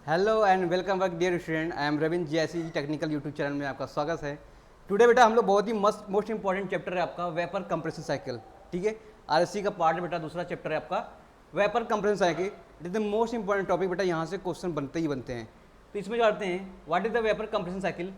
Hello and welcome back dear student. I am Ravindra GIC technical YouTube channel में आपका स्वागत है। टुडे बेटा हम लोग बहुत ही मोस्ट इंपॉर्टेंट चैप्टर है आपका वेपर कंप्रेशन साइकिल। ठीक है, आरएससी का पार्ट बेटा दूसरा चैप्टर है आपका vapour compression cycle. It is the most important topic बेटा, यहाँ से क्वेश्चन बनते ही बनते हैं। तो इसमें जो आते हैं what is the vapour compression cycle.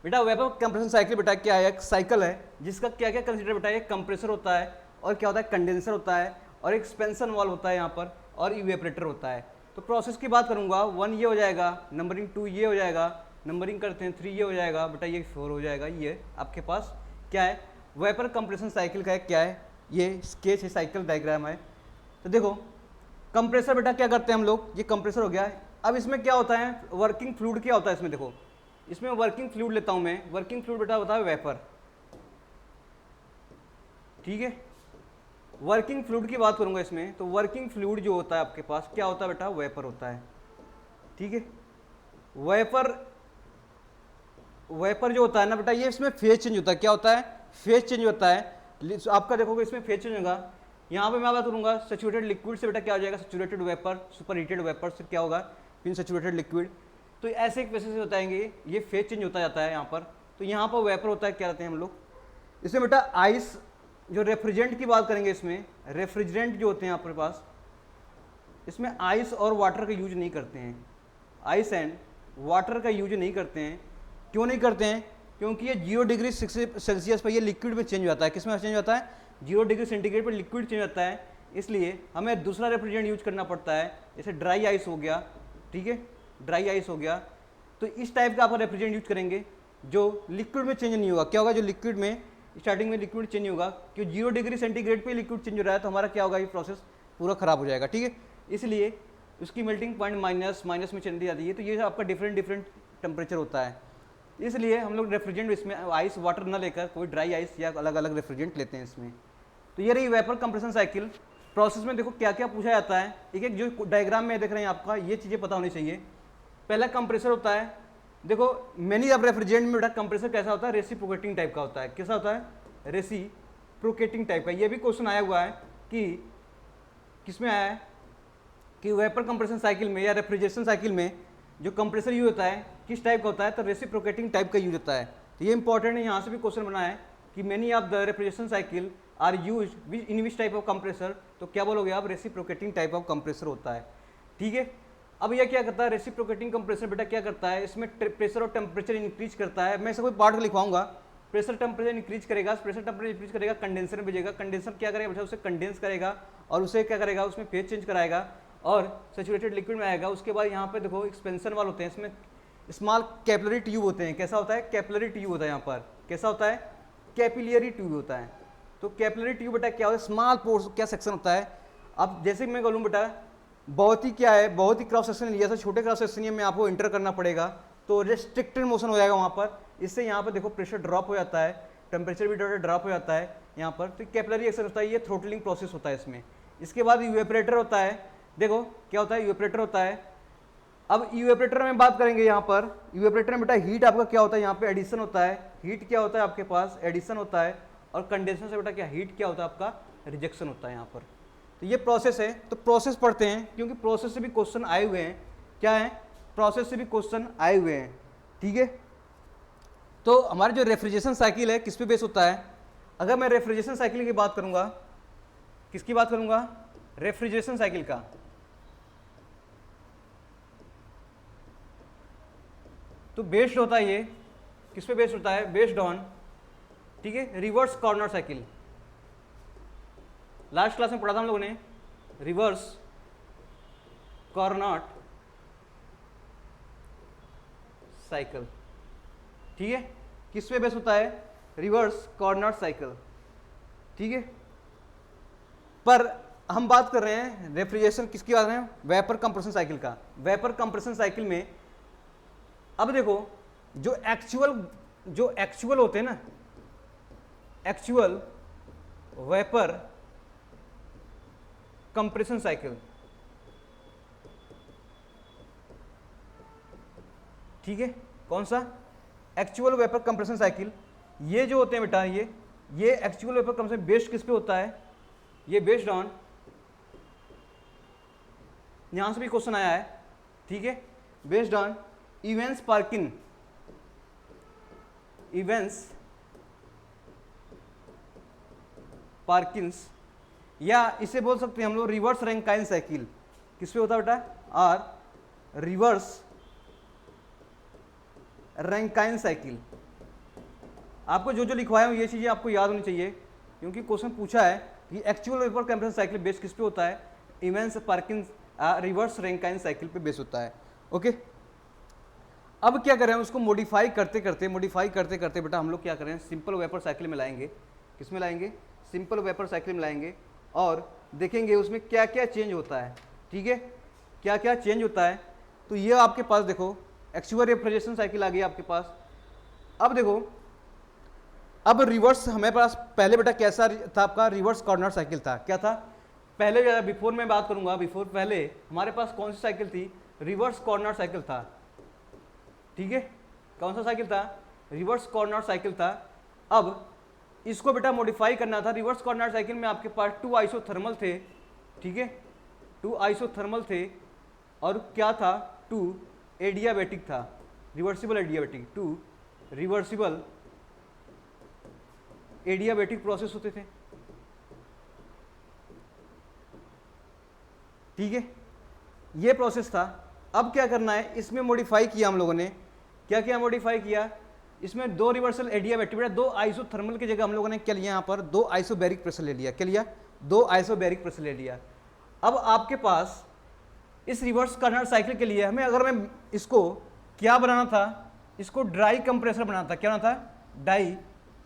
बेटा वेपर कंप्रेशन साइकिल बेटा क्या है, एक साइकिल है जिसका क्या क्या कंसिडर बेटा, एक कंप्रेसर होता है और क्या होता है कंडेंसर होता है और एक्सपेंशन वाल्व होता है यहाँ पर और इवेपरेटर होता है। तो प्रोसेस की बात करूंगा 1 ये हो जाएगा, नंबरिंग 2 ये हो जाएगा, नंबरिंग करते हैं 3 ये हो जाएगा बेटा, ये 4 हो जाएगा। ये आपके पास क्या है वेपर कंप्रेशन साइकिल का क्या है, ये स्केच है, साइकिल डायग्राम है। तो देखो कंप्रेसर बेटा क्या करते हैं हम लोग, ये कंप्रेसर हो गया। अब इसमें क्या होता है वर्किंग फ्लूइड क्या होता है इसमें, देखो इसमें वर्किंग फ्लूइड लेता हूं मैं। वर्किंग फ्लूइड बेटा होता है वेपर। ठीक है, वर्किंग फ्लूइड की बात करूंगा इसमें, तो वर्किंग फ्लूइड जो होता है आपके पास क्या होता है बेटा, वेपर होता है। ठीक है, वेपर जो होता है ना बेटा, ये इसमें फेज चेंज होता है। क्या होता है, फेज चेंज होता है। आपका देखोगे इसमें फेज चेंज होगा। यहाँ पे मैं बात करूंगा सैचुरेटेड लिक्विड से बेटा क्या हो जाएगा, saturated vapour, super heated vapour से क्या होगा फिर सैचुरेटेड लिक्विड। तो ऐसे एक वैसे से बताएंगे, ये फेज चेंज होता जाता है यहाँ पर। तो यहाँ पर वेपर होता है, क्या कहते हैं हम लोग इसमें बेटा आइस। जो रेफ्रिजरेंट की बात करेंगे, इसमें रेफ्रिजरेंट जो होते हैं आपके पास, इसमें आइस और वाटर का यूज नहीं करते हैं। आइस एंड वाटर का यूज नहीं करते हैं। क्यों नहीं करते हैं, क्योंकि ये 0 डिग्री सेल्सियस पर ये लिक्विड में चेंज हो जाता है। किस में चेंज होता है, 0 डिग्री सेंटीग्रेड पर लिक्विड चेंज होता है। इसलिए हमें दूसरा रेफ्रिजरेंट यूज करना पड़ता है, जैसे ड्राई आइस हो गया। ठीक है, ड्राई आइस हो गया। तो इस टाइप का आप रेफ्रिजरेंट यूज करेंगे जो लिक्विड में चेंज नहीं होगा। क्या होगा, जो लिक्विड में स्टार्टिंग में लिक्विड चेंज होगा, क्योंकि 0 डिग्री सेंटीग्रेड पे लिक्विड चेंज हो रहा है, तो हमारा क्या होगा, ये प्रोसेस पूरा खराब हो जाएगा। ठीक है, इसलिए उसकी मेल्टिंग पॉइंट माइनस में चली जाती है। तो ये आपका डिफरेंट टेम्परेचर होता है। इसलिए हम लोग रेफ्रिजरेंट इसमें आइस वाटर ना लेकर कोई ड्राई आइस या अलग अलग रेफ्रिजरेंट लेते हैं इसमें। तो ये रही वेपर कंप्रेशन साइकिल। प्रोसेस में देखो क्या क्या पूछा जाता है, एक एक जो डायग्राम में देख रहे हैं आपका, ये चीज़ें पता होनी चाहिए। पहला कंप्रेसर होता है। देखो मैनी ऑफ रेफ्रिजरेंट में बेटा कंप्रेसर कैसा होता है, रेसिप्रोकेटिंग टाइप का होता है। कैसा होता है, रेसिप्रोकेटिंग टाइप का। ये भी क्वेश्चन आया हुआ है कि किसमें आया है कि वेपर कंप्रेशन साइकिल में या रेफ्रिजरेशन साइकिल में जो कंप्रेसर यूज होता है किस टाइप का होता है, तो रेसिप्रोकेटिंग टाइप का यूज होता है। तो ये इंपॉर्टेंट है, यहाँ से भी क्वेश्चन बना है कि many of the refrigeration cycle are use in which type of compressor. तो क्या बोलोगे आप, रेसिप्रोकेटिंग टाइप ऑफ कंप्रेसर होता है। ठीक है, अब यह क्या करता है, रेसिप्रोकेटिंग कंप्रेसर बेटा क्या करता है, इसमें प्रेशर और टेम्परेचर इंक्रीज करता है। मैं इसे कोई पार्ट लिखवाऊंगा, प्रेशर टेम्परेचर इंक्रीज करेगा, प्रेशर टेम्परेचर इंक्रीज करेगा, कंडेंसर में भेजेगा। कंडेंसर क्या करेगा बेटा, उसे कंडेंस करेगा और उसे क्या करेगा, उसमें फेज चेंज कराएगा और सैचुरेटेड लिक्विड में आएगा। उसके बाद यहाँ पे देखो एक्सपेंशन वाल होते हैं, इसमें स्मॉल कैपिलरी ट्यूब होते हैं। कैसा होता है, कैपिलरी ट्यूब होता है यहाँ पर। कैसा होता है, कैपिलरी ट्यूब होता है। तो कैपिलरी ट्यूब बेटा क्या होता है, स्मॉल पोर्स क्या सेक्शन होता है। अब जैसे मैं बोलूँ बेटा बहुत ही क्या है, बहुत ही क्रॉस सेक्शन लिया, तो छोटे क्रॉस सेक्शन में आपको इंटर करना पड़ेगा, तो रेस्ट्रिक्टेड मोशन हो जाएगा वहाँ पर। इससे यहाँ पर देखो प्रेशर ड्रॉप हो जाता है, टेम्परेचर भी ड्रॉप हो जाता है यहाँ पर। तो कैपिलरी एक्शन होता है, ये थ्रोटलिंग प्रोसेस होता है इसमें। इसके बाद इवेपरेटर होता है। देखो क्या होता है, इवेपरेटर होता है। अब इवेपरेटर में बात करेंगे, यहाँ पर इवेपरेटर में बेटा हीट आपका क्या होता है, यहाँ पे एडिशन होता है। हीट क्या होता है आपके पास, एडिशन होता है। और कंडेंसर से बेटा क्या हीट क्या होता है आपका, रिजेक्शन होता है यहाँ पर। तो ये प्रोसेस है, तो प्रोसेस पढ़ते हैं क्योंकि प्रोसेस से भी क्वेश्चन आए हुए हैं। क्या है, प्रोसेस से भी क्वेश्चन आए हुए हैं। ठीक है, तो हमारी जो रेफ्रिजरेशन साइकिल है किस पे बेस होता है। अगर मैं रेफ्रिजरेशन साइकिल की बात करूंगा, किसकी बात करूंगा, रेफ्रिजरेशन साइकिल का, तो बेस्ड होता है ये किस पे बेस्ड होता है, बेस्ड ऑन, ठीक है, reverse corner cycle. Last class में पढ़ा था हम लोगों ने रिवर्स कॉर्नर साइकिल। ठीक है, किस पे बेस होता है, रिवर्स कॉर्नर साइकिल। ठीक है, पर हम बात कर रहे हैं रेफ्रिजरेशन किसकी बात है, वेपर कंप्रेशन साइकिल का। वेपर कंप्रेशन साइकिल में अब देखो जो एक्चुअल होते हैं ना, एक्चुअल वेपर कंप्रेशन साइकिल। ठीक है, कौन सा, एक्चुअल वेपर कंप्रेशन साइकिल। ये जो होते हैं बेटा, ये एक्चुअल वेपर कंप्रेशन बेस्ड किस पे होता है, ये बेस्ड ऑन, यहां से भी क्वेश्चन आया है। ठीक है, बेस्ड ऑन इवेंट्स पार्किंस, या इसे बोल सकते हैं हम लोग रिवर्स रैंकाइन साइकिल। किस पे होता है बेटा? Or reverse Rankine cycle. आपको जो जो लिखवाया हूं ये चीजें आपको याद होनी चाहिए, क्योंकि क्वेश्चन पूछा है कि actual vapour compression cycle base किस पे होता है? इवेंट्स पार्किंस रिवर्स रैंकाइन साइकिल पे बेस होता है। ओके, अब क्या करें, उसको मॉडिफाई करते करते बेटा हम लोग क्या करें, सिंपल वेपर साइकिल में लाएंगे। किस में लाएंगे? सिंपल वेपर साइकिल में लाएंगे और देखेंगे उसमें क्या क्या चेंज होता है। ठीक है, क्या क्या चेंज होता है। तो ये आपके पास देखो एक्चुअल रेफ्रिजरेशन साइकिल आ गई आपके पास। अब देखो, अब रिवर्स हमें पास पहले बेटा कैसा था आपका? रिवर्स कॉर्नर साइकिल था। क्या था पहले? बिफोर में बात करूंगा, बिफोर पहले हमारे पास कौन सी साइकिल थी? रिवर्स कॉर्नर साइकिल था। ठीक है, कौन सा साइकिल था? रिवर्स कॉर्नर साइकिल था। अब इसको बेटा मॉडिफाई करना था। रिवर्स कॉर्नर साइकिल में आपके पास 2 आइसोथर्मल थे। ठीक है, 2 आइसोथर्मल थे और क्या था? 2 एडियाबैटिक था, reversible adiabatic. 2 reversible adiabatic process होते थे। ठीक है, ये प्रोसेस था। अब क्या करना है, इसमें मॉडिफाई किया हम लोगों ने। क्या क्या मॉडिफाई किया? इसमें 2 रिवर्सल एडियाबैटिक, 2 आइसोथर्मल की जगह हम लोगों ने क्या लिया? यहाँ पर 2 आइसोबैरिक प्रेशर ले लिया। क्या लिया? 2 आइसोबैरिक प्रेशर ले लिया। अब आपके पास इस रिवर्स कॉर्नर साइकिल के लिए हमें, अगर मैं इसको क्या बनाना था, इसको ड्राई कंप्रेसर बनाना था। क्या बनाना था?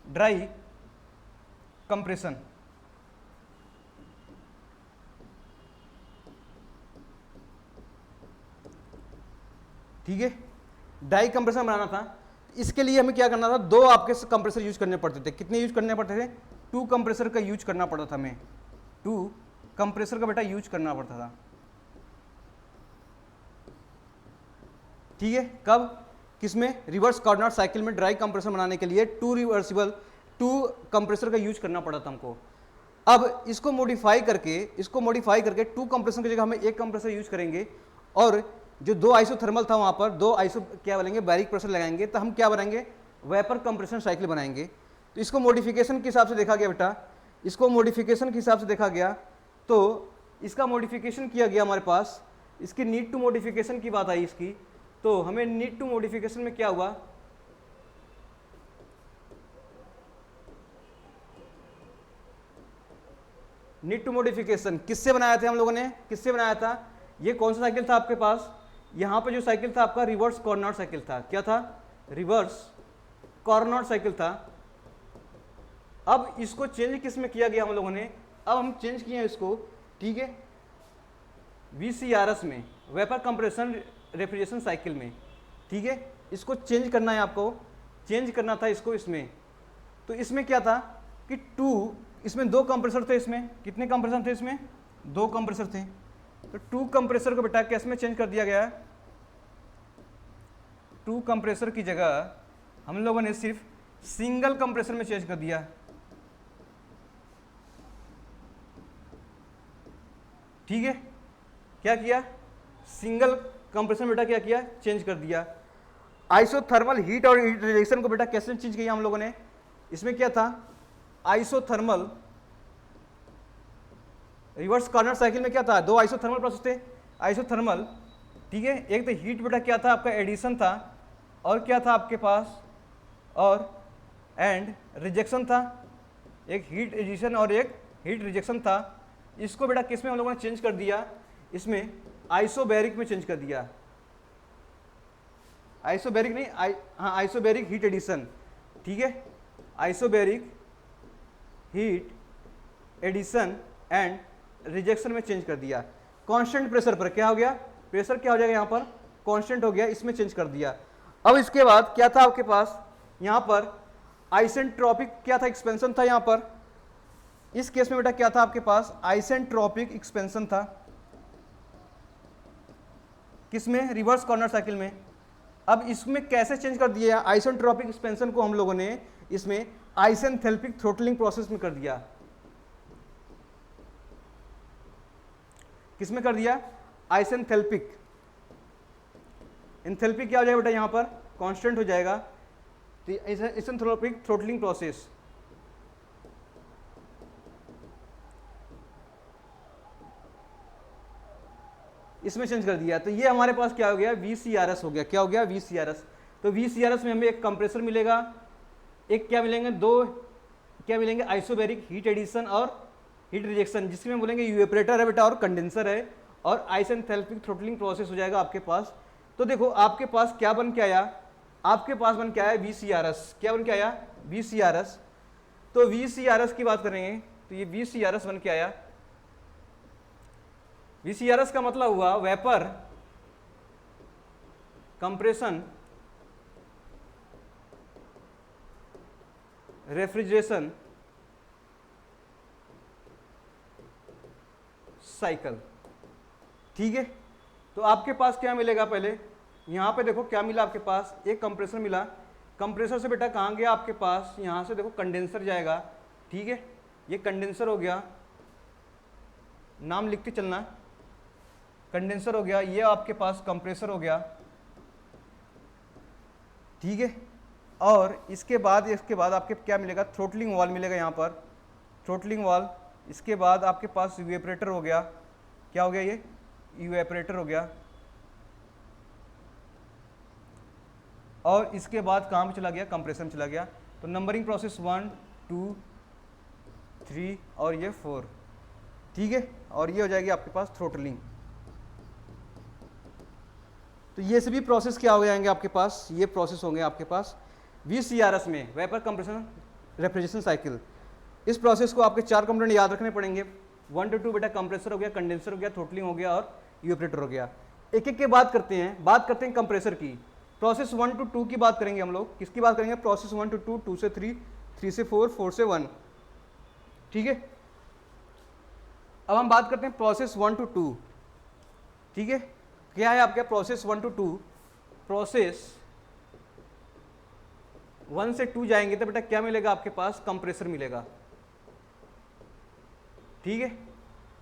Dry compression. ठीक है, ड्राई कंप्रेसर बनाना था। इसके लिए हमें क्या करना था? 2 आपके कंप्रेसर यूज करने पड़ते थे। कितने यूज करने पड़ते थे? 2 कंप्रेसर का यूज करना पड़ता था हमें। 2 कंप्रेसर का बेटा यूज करना पड़ता था। ठीक है, कब? किसमें? रिवर्स कॉर्नर साइकिल में ड्राई कंप्रेसर बनाने के लिए 2 कंप्रेसर का यूज करना पड़ा था हमको। अब इसको मॉडिफाई करके 2 कंप्रेसर की जगह हमें 1 कंप्रेसर यूज करेंगे और जो 2 आइसोथर्मल था वहां पर 2 आइसो क्या बोलेंगे? बैरिक प्रेशर लगाएंगे, तो हम क्या बनाएंगे? वेपर कंप्रेशन साइकिल बनाएंगे। तो इसको मॉडिफिकेशन के हिसाब से देखा गया बेटा, इसको मॉडिफिकेशन के हिसाब से देखा गया। तो इसका मॉडिफिकेशन किया गया हमारे पास, इसकी नीड टू मॉडिफिकेशन की बात आई इसकी। तो हमें नीड टू मॉडिफिकेशन में क्या हुआ? नीड टू मॉडिफिकेशन किससे बनाया था हम लोगों ने? किससे बनाया था? ये कौन सा साइकिल था आपके पास? यहां पे जो साइकिल था आपका रिवर्स कॉर्नर साइकिल था। क्या था? रिवर्स कॉर्नर साइकिल था। अब इसको चेंज किस में किया गया हम लोगों ने? अब हम चेंज किए इसको। ठीक है, VCRS में, वेपर कंप्रेशन रेफ्रिजरेशन साइकिल में। ठीक है, इसको चेंज करना है आपको, चेंज करना था इसको इसमें। तो इसमें क्या था कि 2, इसमें 2 कंप्रेसर थे। इसमें कितने कंप्रेसर थे? इसमें 2 कंप्रेसर थे। तो 2 कंप्रेसर को बेटा कैसे में चेंज कर दिया गया? 2 कंप्रेसर की जगह हम लोगों ने सिर्फ सिंगल कंप्रेसर में चेंज कर दिया। ठीक है, क्या किया? सिंगल कंप्रेसर बेटा क्या किया? चेंज कर दिया। आइसोथर्मल हीट और हीट रिजेक्शन को बेटा कैसे चेंज किया हम लोगों ने? इसमें क्या था? आइसोथर्मल रिवर्स कॉर्नर साइकिल में क्या था? 2 आइसोथर्मल प्रोसेस थे, आइसोथर्मल। ठीक है, एक तो हीट बेटा क्या था आपका? एडिशन था, और क्या था आपके पास? और एंड रिजेक्शन था। एक हीट एडिशन और एक हीट रिजेक्शन था। इसको बेटा किस में हम लोगों ने चेंज कर दिया? इसमें आइसोबैरिक में चेंज कर दिया। आइसोबैरिक नहीं, हाँ आइसोबैरिक हीट एडिशन। ठीक है, isobaric heat addition and rejection में चेंज कर दिया। कांस्टेंट प्रेशर पर क्या हो गया? प्रेशर क्या हो जाएगा यहाँ पर? कांस्टेंट हो गया, इसमें चेंज कर दिया। अब इसके बाद क्या था आपके पास? यहाँ पर आइसेंट्रोपिक क्या था? एक्सपेंशन था यहाँ पर। इस केस में बेटा क्या था आपके पास? आइसेंट्रोपिक एक्सपेंशन था। किसमें? रिवर्स कॉर्नर साइकिल में। अब इसमें कैसे चेंज कर दिया? आइसेंट्रोपिक एक्सपेंशन को हम लोगों ने इसमें आइसेंथैल्पिक थ्रोटलिंग प्रोसेस में कर दिया। किसमें कर दिया? आइसेंथैल्पिक एंथैल्पी क्या हो जाएगा बेटा यहाँ पर कांस्टेंट हो जाएगा। तो आइसेंट्रोपिक थ्रोटलिंग प्रोसेस, इसमें चेंज कर दिया। तो ये हमारे पास क्या हो गया, VCRS हो गया। क्या हो गया, VCRS। तो VCRS में हमें एक कंप्रेसर मिलेगा, एक क्या मिलेंगे, दो क्या मिलेंगे, आइसोबैरिक हीट एडिशन और हीट रिजेक्शन, जिसमें बोलेंगे यूएपरेटर है बेटा और कंडेंसर है, और आइसेंथैल्पिक थ्रोटलिंग प्रोसेस हो जाएगा आपके पास। तो देखो आपके पास क्या बन के आया, आपके पास बन के आया VCRS। क्या बन के आया, VCRS। तो VCRS की बात करेंगे तो ये VCRS बन के आया। VCRS का मतलब हुआ वेपर कंप्रेशन रेफ्रिजरेशन साइकिल। ठीक है, तो आपके पास क्या मिलेगा, पहले यहां पे देखो क्या मिला आपके पास, एक कंप्रेसर मिला। कंप्रेसर से बेटा कहां गया आपके पास, यहां से देखो कंडेंसर जाएगा। ठीक है, ये कंडेंसर हो गया, नाम लिख के चलना, कंडेंसर हो गया। ये आपके पास कंप्रेसर हो गया। ठीक है, और इसके बाद आपके क्या मिलेगा, थ्रोटलिंग वाल मिलेगा यहाँ पर, थ्रोटलिंग वाल। इसके बाद आपके पास इवेपरेटर हो गया। क्या हो गया, ये इवेपरेटर हो गया। और इसके बाद कहाँ पे चला गया, कंप्रेसर में चला गया। तो नंबरिंग प्रोसेस 1 2 3 और ये 4। ठीक है, और ये हो जाएगी आपके पास थ्रोटलिंग। तो ये सभी प्रोसेस क्या हो जाएंगे आपके पास, ये प्रोसेस होंगे आपके पास VCRS में, वेपर कंप्रेशन रेफ्रिजरेशन साइकिल। इस प्रोसेस को आपके 4 कंपोनेंट याद रखने पड़ेंगे। 1 to 2 बेटा कंप्रेसर हो गया, कंडेंसर हो गया, थ्रोटलिंग हो गया और इवेपरेटर हो गया। एक एक के बात करते हैं कंप्रेसर की। प्रोसेस 1 to 2 की बात करेंगे हम लोग। किसकी बात करेंगे, प्रोसेस 1 to 2, 2 से 3, 3 से 4, 4 से 1। ठीक है, अब हम बात करते हैं प्रोसेस 1 to 2। ठीक है, क्या है आपके प्रोसेस 1 to 2। प्रोसेस 1 से 2 जाएंगे तो बेटा क्या मिलेगा आपके पास, कंप्रेसर मिलेगा। ठीक है,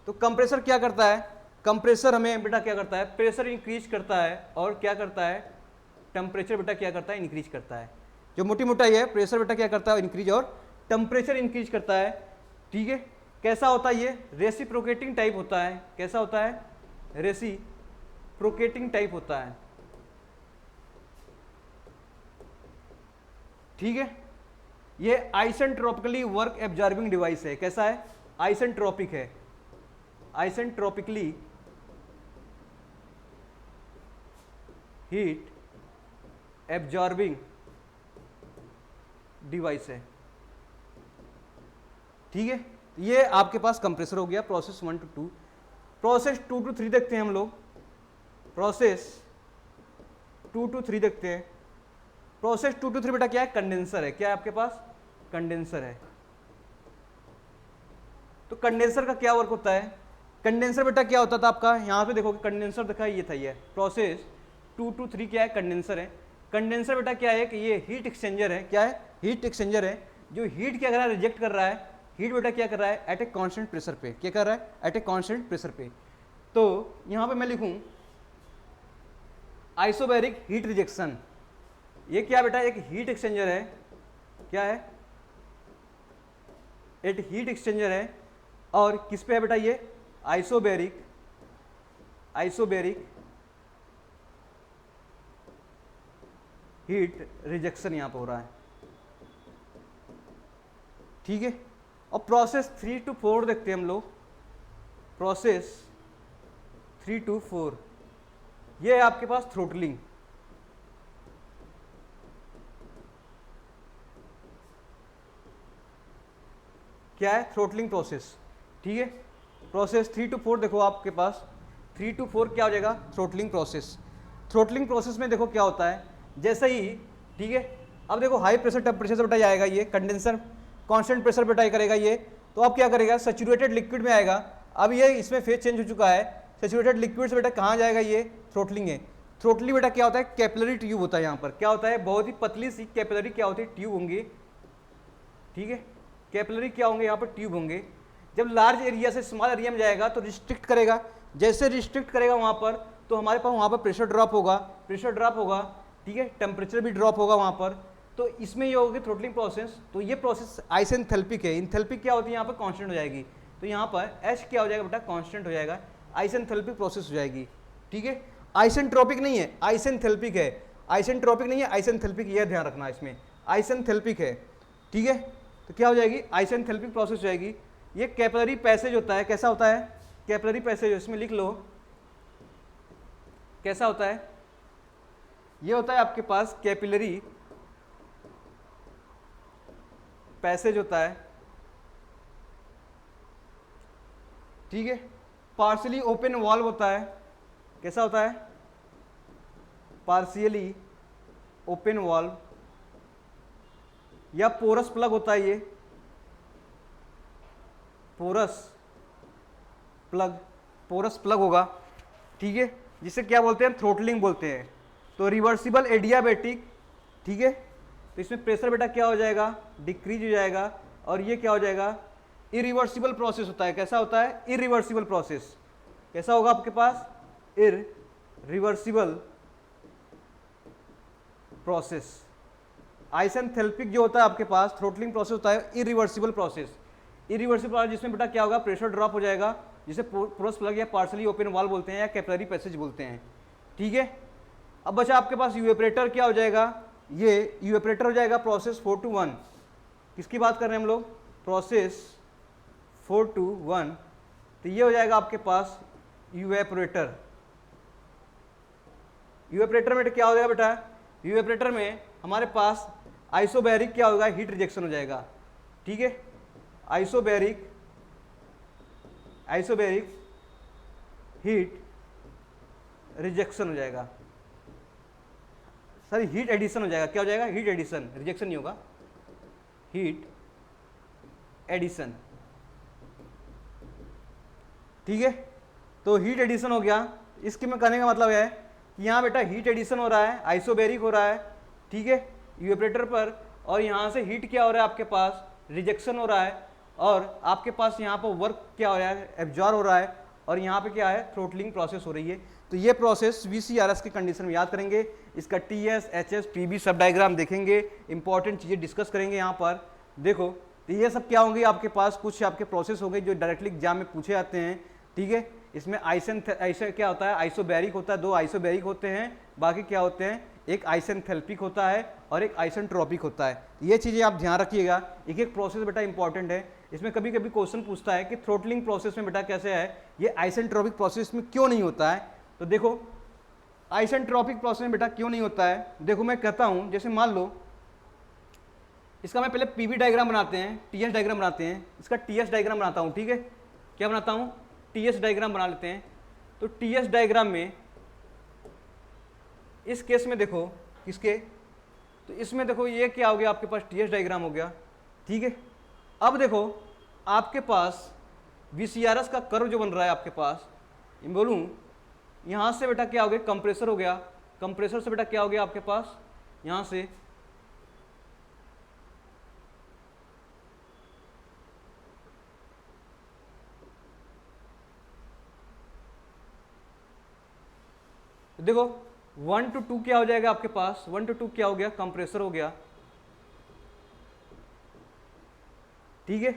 तो कंप्रेसर क्या करता है, कंप्रेसर हमें बेटा क्या करता है, प्रेशर इंक्रीज करता है और क्या करता है, टेम्परेचर बेटा क्या करता है, इंक्रीज करता है। जो मोटी मोटाई है, प्रेशर बेटा क्या करता है, इंक्रीज, और टेम्परेचर इंक्रीज करता है। ठीक है, कैसा होता है ये, रेसिप्रोकेटिंग टाइप होता है। कैसा होता है, रेसिप्रोकेटिंग टाइप होता है। ठीक है, ये आइसेंट्रोपिकली वर्क एब्जॉर्बिंग डिवाइस है। कैसा है, आइसेंट्रोपिक है, आइसेंट्रोपिकली हीट एब्जॉर्बिंग डिवाइस है। ठीक है, ये आपके पास कंप्रेसर हो गया, प्रोसेस 1 to 2। प्रोसेस 2 to 3 देखते हैं हम लोग, प्रोसेस 2 to 3 देखते हैं। प्रोसेस 2 to 3 बेटा क्या है, कंडेंसर है। क्या है आपके पास, कंडेंसर है। तो कंडेंसर का क्या वर्क होता है, कंडेंसर बेटा क्या होता था आपका, यहां पे देखो कंडेंसर दिखा, ये था, ये प्रोसेस 2 to 3 क्या है, कंडेंसर है। कंडेंसर बेटा क्या है कि ये हीट एक्सचेंजर है। क्या है, हीट एक्सचेंजर है, जो हीट क्या कर रहा है, रिजेक्ट कर रहा है। हीट बेटा क्या कर रहा है, एट ए कांस्टेंट प्रेशर पे। क्या कर रहा है, एट ए कांस्टेंट प्रेशर पे। तो यहां पे मैं लिखूं आइसोबैरिक हीट रिजेक्शन। ये क्या बेटा, एक हीट एक्सचेंजर है। क्या है, एक हीट एक्सचेंजर है, और किस पे है बेटा, ये आइसोबैरिक, आइसोबैरिक हीट रिजेक्शन यहां पर हो रहा है। ठीक है, और प्रोसेस 3 to 4 देखते हैं हम लोग। प्रोसेस 3 to 4 ये है आपके पास थ्रोटलिंग। क्या है, थ्रोटलिंग प्रोसेस। ठीक है, प्रोसेस 3 to 4 देखो आपके पास, 3 to 4 क्या हो जाएगा, थ्रोटलिंग प्रोसेस। थ्रोटलिंग प्रोसेस में देखो क्या होता है, जैसे ही, ठीक है, अब देखो हाई प्रेशर टेम्परेचर से बेटा जाएगा, ये कंडेंसर कांस्टेंट प्रेशर बेटा करेगा ये, तो अब क्या करेगा, सैचुरेटेड लिक्विड में आएगा। अब ये इसमें फेज चेंज हो चुका है, सैचुरेटेड लिक्विड से बेटा कहाँ जाएगा, ये थ्रोटलिंग है। थ्रोटलिंग बेटा क्या होता है, कैपिलरी ट्यूब होता है। यहाँ पर क्या होता है, बहुत ही पतली सी कैपिलरी क्या होती है, ट्यूब होंगी। ठीक है, कैपिलरी क्या होंगे, यहाँ पर ट्यूब होंगे। जब लार्ज एरिया से स्मॉल एरिया में जाएगा तो रिस्ट्रिक्ट करेगा, जैसे रिस्ट्रिक्ट करेगा वहाँ पर तो हमारे पास वहाँ पर प्रेशर ड्रॉप होगा, ठीक है, टेम्परेचर भी ड्रॉप होगा वहाँ पर। तो इसमें ये होगी थ्रोटलिंग प्रोसेस। तो ये प्रोसेस आइसेंथैल्पिक है। इंथैल्पिक क्या होती है, यहाँ पर कांस्टेंट हो जाएगी। तो यहाँ पर एच क्या हो जाएगा बेटा, कांस्टेंट हो जाएगा, आइसेंथैल्पिक प्रोसेस हो जाएगी, ठीक है। आइसेंट्रोपिक नहीं है, आइसेंथैल्पिक है, आइसेंट्रोपिक नहीं है, आइसेंथैल्पिक, यह ध्यान रखना इसमें, आइसेंथैल्पिक है, ठीक है। तो क्या हो जाएगी, आइसेंथैल्पिक प्रोसेस हो जाएगी। ये कैपिलरी पैसेज होता है, कैसा होता है, कैपिलरी पैसेज, इसमें लिख लो कैसा होता है। ये होता है आपके पास कैपिलरी पैसेज होता है, ठीक है। पार्शियली ओपन वॉल्व होता है, कैसा होता है, पार्शियली ओपन वॉल्व, या पोरस प्लग होता है, ये पोरस प्लग होगा, ठीक है, जिसे क्या बोलते हैं, थ्रोटलिंग बोलते हैं। तो रिवर्सिबल एडियाबैटिक, ठीक है। तो इसमें प्रेशर बेटा क्या हो जाएगा, डिक्रीज हो जाएगा, और ये क्या हो जाएगा, इरिवर्सिबल प्रोसेस होता है। कैसा होता है, इरिवर्सिबल प्रोसेस। कैसा होगा आपके पास, इरिवर्सिबल प्रोसेस। आइसेंथैल्पिक जो होता है आपके पास, थ्रोटलिंग प्रोसेस होता है इरिवर्सिबल प्रोसेस। इरिवर्सिबल प्रोसेस जिसमें बेटा क्या होगा, प्रेशर ड्रॉप हो जाएगा, जिसे पोरस प्लग या पार्शियली ओपन वाल्व बोलते हैं, या कैपिलरी पैसेज बोलते हैं, ठीक है। अब बचा आपके पास यूएपरेटर, क्या हो जाएगा, ये यूएपरेटर हो जाएगा प्रोसेस 4-1। किसकी बात कर रहे हैं हम लोग, प्रोसेस 4-1। तो ये हो जाएगा आपके पास यूएपरेटर। यूएपरेटर में क्या हो जाएगा बेटा, यूएपरेटर में हमारे पास आइसोबैरिक क्या होगा, हीट रिजेक्शन हो जाएगा, ठीक है। आइसोबैरिक हीट रिजेक्शन हो जाएगा, सॉरी हीट एडिशन हो जाएगा। क्या हो जाएगा, हीट एडिशन, रिजेक्शन नहीं होगा, हीट एडिशन, ठीक है। तो हीट एडिशन हो गया। इसके में कहने का मतलब है कि यहाँ बेटा हीट एडिशन हो रहा है, आइसोबैरिक हो रहा है, ठीक है, यूएपरेटर पर, और यहाँ से हीट क्या हो रहा है आपके पास, रिजेक्शन हो रहा है, और आपके पास यहाँ पर वर्क क्या हो रहा है, एब्जॉर्ब हो रहा है, और यहाँ पे क्या है, थ्रोटलिंग प्रोसेस हो रही है। तो ये प्रोसेस VCRS के कंडीशन में याद करेंगे। इसका TS, HS, TB सब डायग्राम देखेंगे, इंपॉर्टेंट चीज़ें डिस्कस करेंगे यहाँ पर। देखो तो ये सब क्या होंगे आपके पास, कुछ आपके प्रोसेस हो गए जो डायरेक्टली एग्जाम में पूछे जाते हैं, ठीक है। इसमें ऐसे क्या होता है, आइसोबैरिक होता है, 2 आइसोबैरिक होते हैं, बाकी क्या होते हैं, एक आइसेंथैल्पिक होता है और एक आइसेंट्रोपिक होता है। ये चीज़ें आप ध्यान रखिएगा, एक एक प्रोसेस बेटा इंपॉर्टेंट है। इसमें कभी कभी क्वेश्चन पूछता है कि थ्रोटलिंग प्रोसेस में बेटा कैसे है, ये आइसेंट्रोपिक प्रोसेस में क्यों नहीं होता है। तो देखो आइसेंट्रोपिक प्रोसेस में बेटा क्यों नहीं होता है, देखो मैं कहता हूँ, जैसे मान लो इसका मैं पहले PV डायग्राम बनाते हैं, TS डायग्राम बनाते हैं, इसका TS डायग्राम बनाता हूँ, ठीक है। क्या बनाता हूँ, TS डायग्राम बना लेते हैं। तो TS डायग्राम में इस केस में देखो किसके, तो इसमें देखो ये क्या हो गया आपके पास, TS डायग्राम हो गया, ठीक है। अब देखो आपके पास VCRS का कर्व जो बन रहा है आपके पास, बोलूँ यहाँ से बेटा क्या हो गया, कंप्रेसर हो गया, कंप्रेसर से बेटा क्या हो गया आपके पास, यहाँ से देखो 1 to 2 क्या हो जाएगा आपके पास, 1 to 2 क्या हो गया, कंप्रेसर हो गया, ठीक है।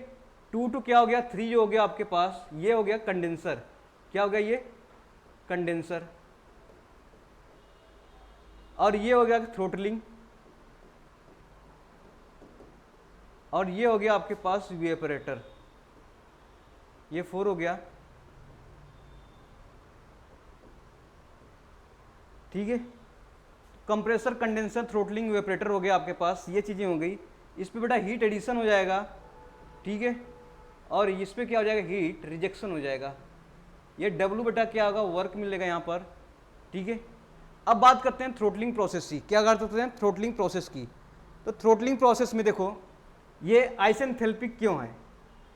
2 to क्या हो गया, 3 जो हो गया आपके पास, ये हो गया कंडेंसर। क्या हो गया, ये कंडेंसर, और ये हो गया थ्रोटलिंग, और ये हो गया आपके पास यूएपरेटर, ये 4 हो गया, ठीक है। कंप्रेसर, कंडेंसर, थ्रोटलिंग, यूएपरेटर हो गया आपके पास, ये चीज़ें हो गई। इस पे बेटा हीट एडिशन हो जाएगा, ठीक है, और इस पे क्या हो जाएगा, हीट रिजेक्शन हो जाएगा। ये W बेटा क्या होगा, वर्क मिलेगा यहाँ पर, ठीक है। अब बात करते हैं थ्रोटलिंग प्रोसेस की, क्या करते हैं थ्रोटलिंग प्रोसेस की। तो थ्रोटलिंग प्रोसेस में देखो ये आइसेंथैल्पिक क्यों है,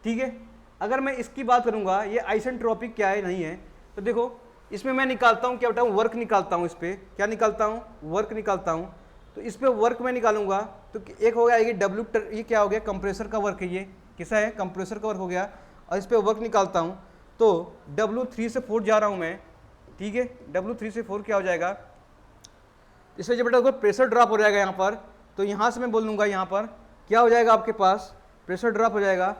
ठीक है। अगर मैं इसकी बात करूँगा, ये आइसेंट्रोपिक क्या है, नहीं है। तो देखो इसमें मैं निकालता हूँ क्या बेटा, वर्क निकालता हूँ, इस पर क्या निकालता हूँ, वर्क निकालता हूँ। तो इस पर वर्क मैं निकालूंगा तो एक हो गया ये W, ये क्या हो गया, कंप्रेसर का वर्क है, ये किसा है, कंप्रेसर का वर्क हो गया, और इस पर वर्क निकालता हूँ। तो W 3 से 4 जा रहा हूँ मैं, ठीक है, W3 से 4 क्या हो जाएगा, इससे जब बेटा प्रेशर ड्रॉप हो जाएगा यहाँ पर, तो यहाँ से मैं बोल दूंगा यहाँ पर क्या हो जाएगा आपके पास, प्रेशर ड्रॉप हो जाएगा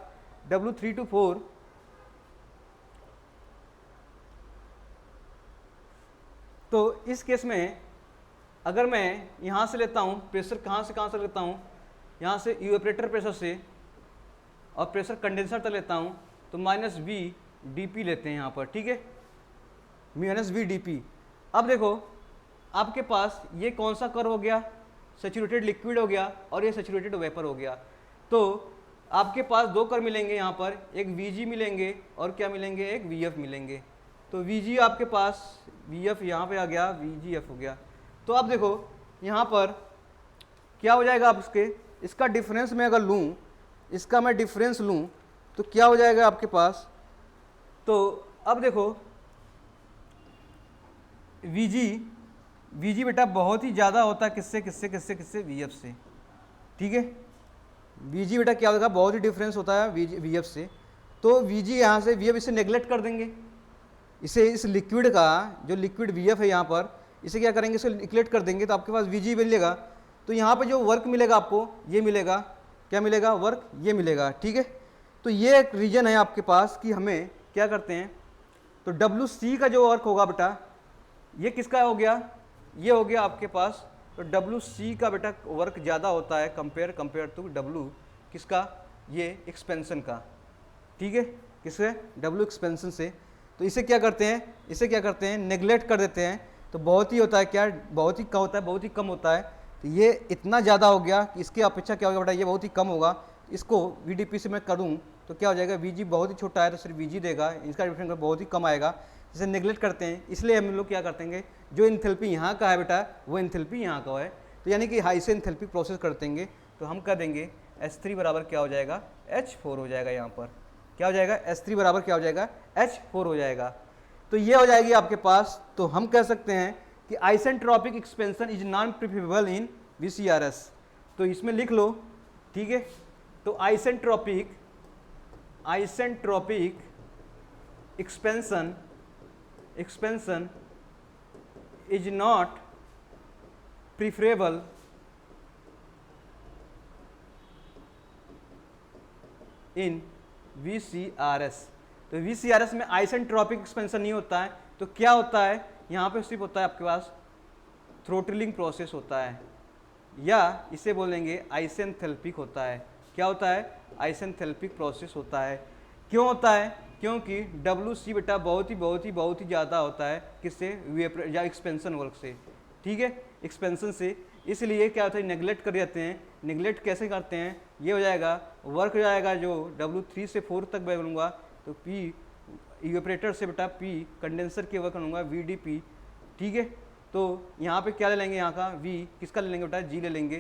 W3 to 4 तो इस केस में अगर मैं यहाँ से लेता हूँ प्रेशर, कहाँ से लेता हूँ, यहाँ से इवेपोरेटर प्रेशर से और प्रेशर कंडेंसर तक लेता हूँ, तो -V/dP लेते हैं यहाँ पर, ठीक है, -V/dP। अब देखो आपके पास ये कौन सा कर्व हो गया, सैचुरेटेड लिक्विड हो गया और ये सैचुरेटेड वेपर हो गया। तो आपके पास दो कर्व मिलेंगे यहाँ पर, एक Vg मिलेंगे और क्या मिलेंगे, एक Vf मिलेंगे। तो Vg आपके पास, Vf यहाँ पे आ गया, Vgf हो गया। तो अब देखो यहाँ पर क्या हो जाएगा, आप इसका डिफरेंस मैं अगर लूँ, इसका मैं डिफरेंस लूँ तो क्या हो जाएगा आपके पास, तो अब देखो Vg बेटा बहुत ही ज़्यादा होता है किससे, Vf से, ठीक है। Vg बेटा क्या होगा, बहुत ही डिफरेंस होता है Vf से। तो Vg यहाँ से Vf इसे नेगलेक्ट कर देंगे, इसे इस लिक्विड का जो लिक्विड Vf है यहाँ पर, इसे क्या करेंगे, इसे निगलेक्ट कर देंगे तो आपके पास Vg मिलेगा। तो यहाँ पे जो वर्क मिलेगा आपको ये मिलेगा, क्या मिलेगा, वर्क ये मिलेगा, ठीक है। तो ये एक रीजन है आपके पास कि हमें क्या करते हैं, तो WC का जो वर्क होगा बेटा ये किसका हो गया, ये हो गया आपके पास, तो WC का बेटा वर्क ज़्यादा होता है कंपेयर टू W किसका, ये एक्सपेंशन का, ठीक है, किससे, W एक्सपेंशन से। तो इसे क्या करते हैं, नेगलेक्ट कर देते हैं। तो बहुत ही होता है क्या, बहुत ही कम होता है। तो ये इतना ज़्यादा हो गया कि इसकी अपेक्षा क्या होगा बेटा, ये बहुत ही कम होगा। इसको VDP से मैं करूँ तो क्या हो जाएगा, Vg बहुत ही छोटा है तो सिर्फ Vg देगा, इसका डिफरेंस बहुत ही कम आएगा। इसे नेगलेक्ट करते हैं, इसलिए हम लोग क्या करते हैं, जो एंथैल्पी यहाँ का है बेटा वो एंथैल्पी यहाँ का है, तो यानी कि हाई से एंथैल्पी प्रोसेस करते हैं तो हम कर देंगे H3 बराबर क्या हो जाएगा, H4 हो जाएगा। यहाँ पर क्या हो जाएगा, H3 बराबर क्या हो जाएगा, H4 हो जाएगा। तो ये हो जाएगी आपके पास। तो हम कह सकते हैं कि isentropic expansion is non preferable in VCRS। तो इसमें लिख लो, ठीक है। तो isentropic expansion is not preferable in VCRS। तो VCRS में आइसेंट्रोपिक एक्सपेंशन नहीं होता है, तो क्या होता है यहाँ पे, सिर्फ होता है आपके पास थ्रोटलिंग प्रोसेस होता है, या इसे बोलेंगे आइसेंथैल्पिक होता है। क्या होता है, आइसेंथैल्पिक प्रोसेस होता है। क्यों होता है, क्योंकि WC बेटा बहुत ही ज़्यादा होता है किससे, या एक्सपेंशन वर्क से, ठीक है, एक्सपेंशन से। इसलिए क्या होता है, नेगलेक्ट कर देते हैं। नेगलेक्ट कैसे करते हैं, ये हो जाएगा वर्क हो जाएगा जो W3 से 4 तक मैं बोलूँगा, तो P इवेपोरेटर से बेटा P कंडेंसर के वर्क लूँगा VDP, ठीक है। तो यहाँ पे क्या ले लेंगे, यहाँ का V किसका ले लेंगे बेटा, G ले लेंगे,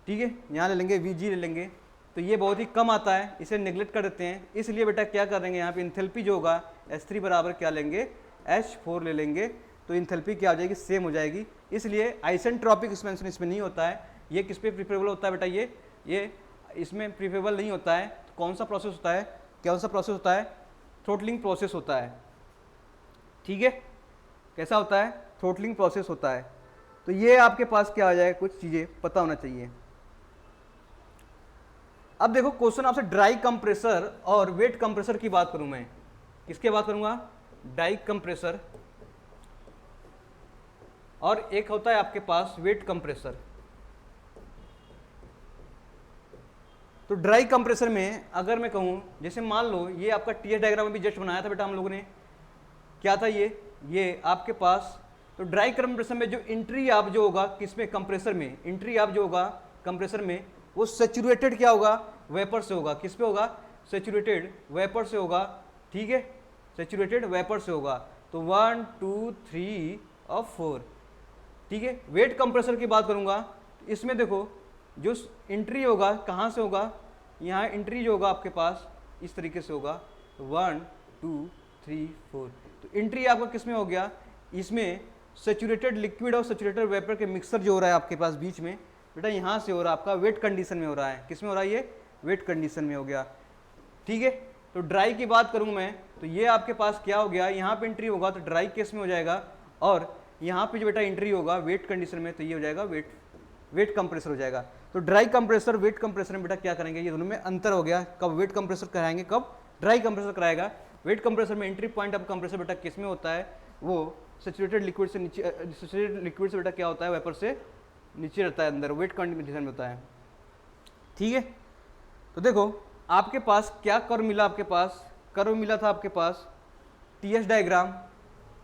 ठीक है, यहाँ ले लेंगे VG ले लेंगे। तो ये बहुत ही कम आता है, इसे नेगलेक्ट कर देते हैं। इसलिए बेटा क्या कर देंगे, यहाँ पे इंथैल्पी जो होगा H3 बराबर क्या लेंगे, H4 ले लेंगे। तो इंथैल्पी क्या हो जाएगी, सेम हो जाएगी। इसलिए आइसेंट्रोपिक एक्सपेंशन इसमें नहीं होता है। ये किस पे प्रिफरेबल होता है बेटा, ये इसमें प्रिफरेबल नहीं होता है। तो कौन सा प्रोसेस होता है, कौन सा प्रोसेस होता है, थ्रोटलिंग प्रोसेस होता है, ठीक है। कैसा होता है, थ्रोटलिंग प्रोसेस होता है। तो ये आपके पास क्या आ जाएगा, कुछ चीज़ें पता होना चाहिए। अब देखो क्वेश्चन आपसे ड्राई कंप्रेसर और वेट कंप्रेसर की बात करूं मैं, किसके बात करूंगा, ड्राई कंप्रेसर, और एक होता है आपके पास वेट कंप्रेसर। तो ड्राई कंप्रेसर में अगर मैं कहूं, जैसे मान लो ये आपका TS डायग्राम में भी जस्ट बनाया था बेटा हम लोगों ने, क्या था ये आपके पास। तो ड्राई कंप्रेसर में जो एंट्री आप जो होगा किसमें, कंप्रेसर में, एंट्री आप जो होगा कंप्रेसर में वो सैचुरेटेड क्या होगा, वेपर से होगा। किस पे होगा, सैचुरेटेड वेपर से होगा, ठीक है, सैचुरेटेड वेपर से होगा। तो 1 2 3 और 4, ठीक है। वेट कंप्रेसर की बात करूंगा, इसमें देखो जो एंट्री होगा कहाँ से होगा, यहाँ एंट्री जो होगा आपके पास इस तरीके से होगा, 1 2 3 4। तो एंट्री आपका किस में हो गया, इसमें सैचुरेटेड लिक्विड और सैचुरेटेड वेपर के मिक्सर जो हो रहा है आपके पास बीच में बेटा, यहाँ से हो रहा है आपका वेट कंडीशन में हो रहा है। किस में हो रहा है, ये वेट कंडीशन में हो गया, ठीक है। तो ड्राई की बात करूँ मैं, तो ये आपके पास क्या हो गया, यहाँ पे एंट्री होगा तो ड्राई केस में हो जाएगा, और यहाँ पे जो बेटा एंट्री होगा वेट कंडीशन में, तो ये हो जाएगा वेट कंप्रेसर हो जाएगा। तो ड्राई कंप्रेसर वेट कंप्रेसर में बेटा क्या करेंगे, ये दोनों में अंतर हो गया, कब वेट कंप्रेसर कराएंगे कब ड्राई कंप्रेसर कराएगा। वेट कंप्रेसर में एंट्री पॉइंट ऑफ कंप्रेसर बेटा किस में होता है, वो सैचुरेटेड लिक्विड से नीचे, सैचुरेटेड लिक्विड से बेटा क्या होता है, वेपर से नीचे रहता है, अंदर वेट कंडीशन में होता है। ठीक है, तो देखो आपके पास क्या कर्व मिला, आपके पास कर्व मिला था आपके पास टीएस डायग्राम,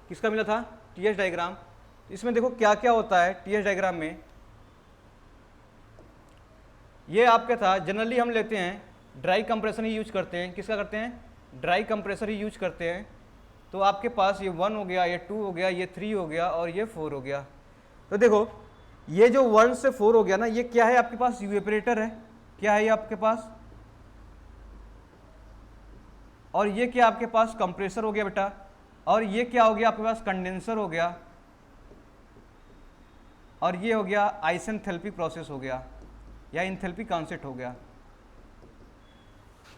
किसका मिला था, टीएस डायग्राम। इसमें देखो क्या क्या होता है टीएस डायग्राम में, ये आपका था, जनरली हम लेते हैं ड्राई कंप्रेसर ही यूज करते हैं, किसका करते हैं, ड्राई कंप्रेसर ही यूज करते हैं। तो आपके पास ये 1 हो गया, ये 2 हो गया, ये 3 हो गया और ये 4 हो गया। तो देखो ये जो 1 से 4 हो गया ना, ये क्या है आपके पास, इवेपोरेटर है, क्या है ये आपके पास, और ये क्या आपके पास कंप्रेसर हो गया बेटा, और ये क्या हो गया आपके पास कंडेंसर हो गया, और ये हो गया आइसेंथैल्पी प्रोसेस हो गया या इंथैल्पी कॉन्सेप्ट हो गया।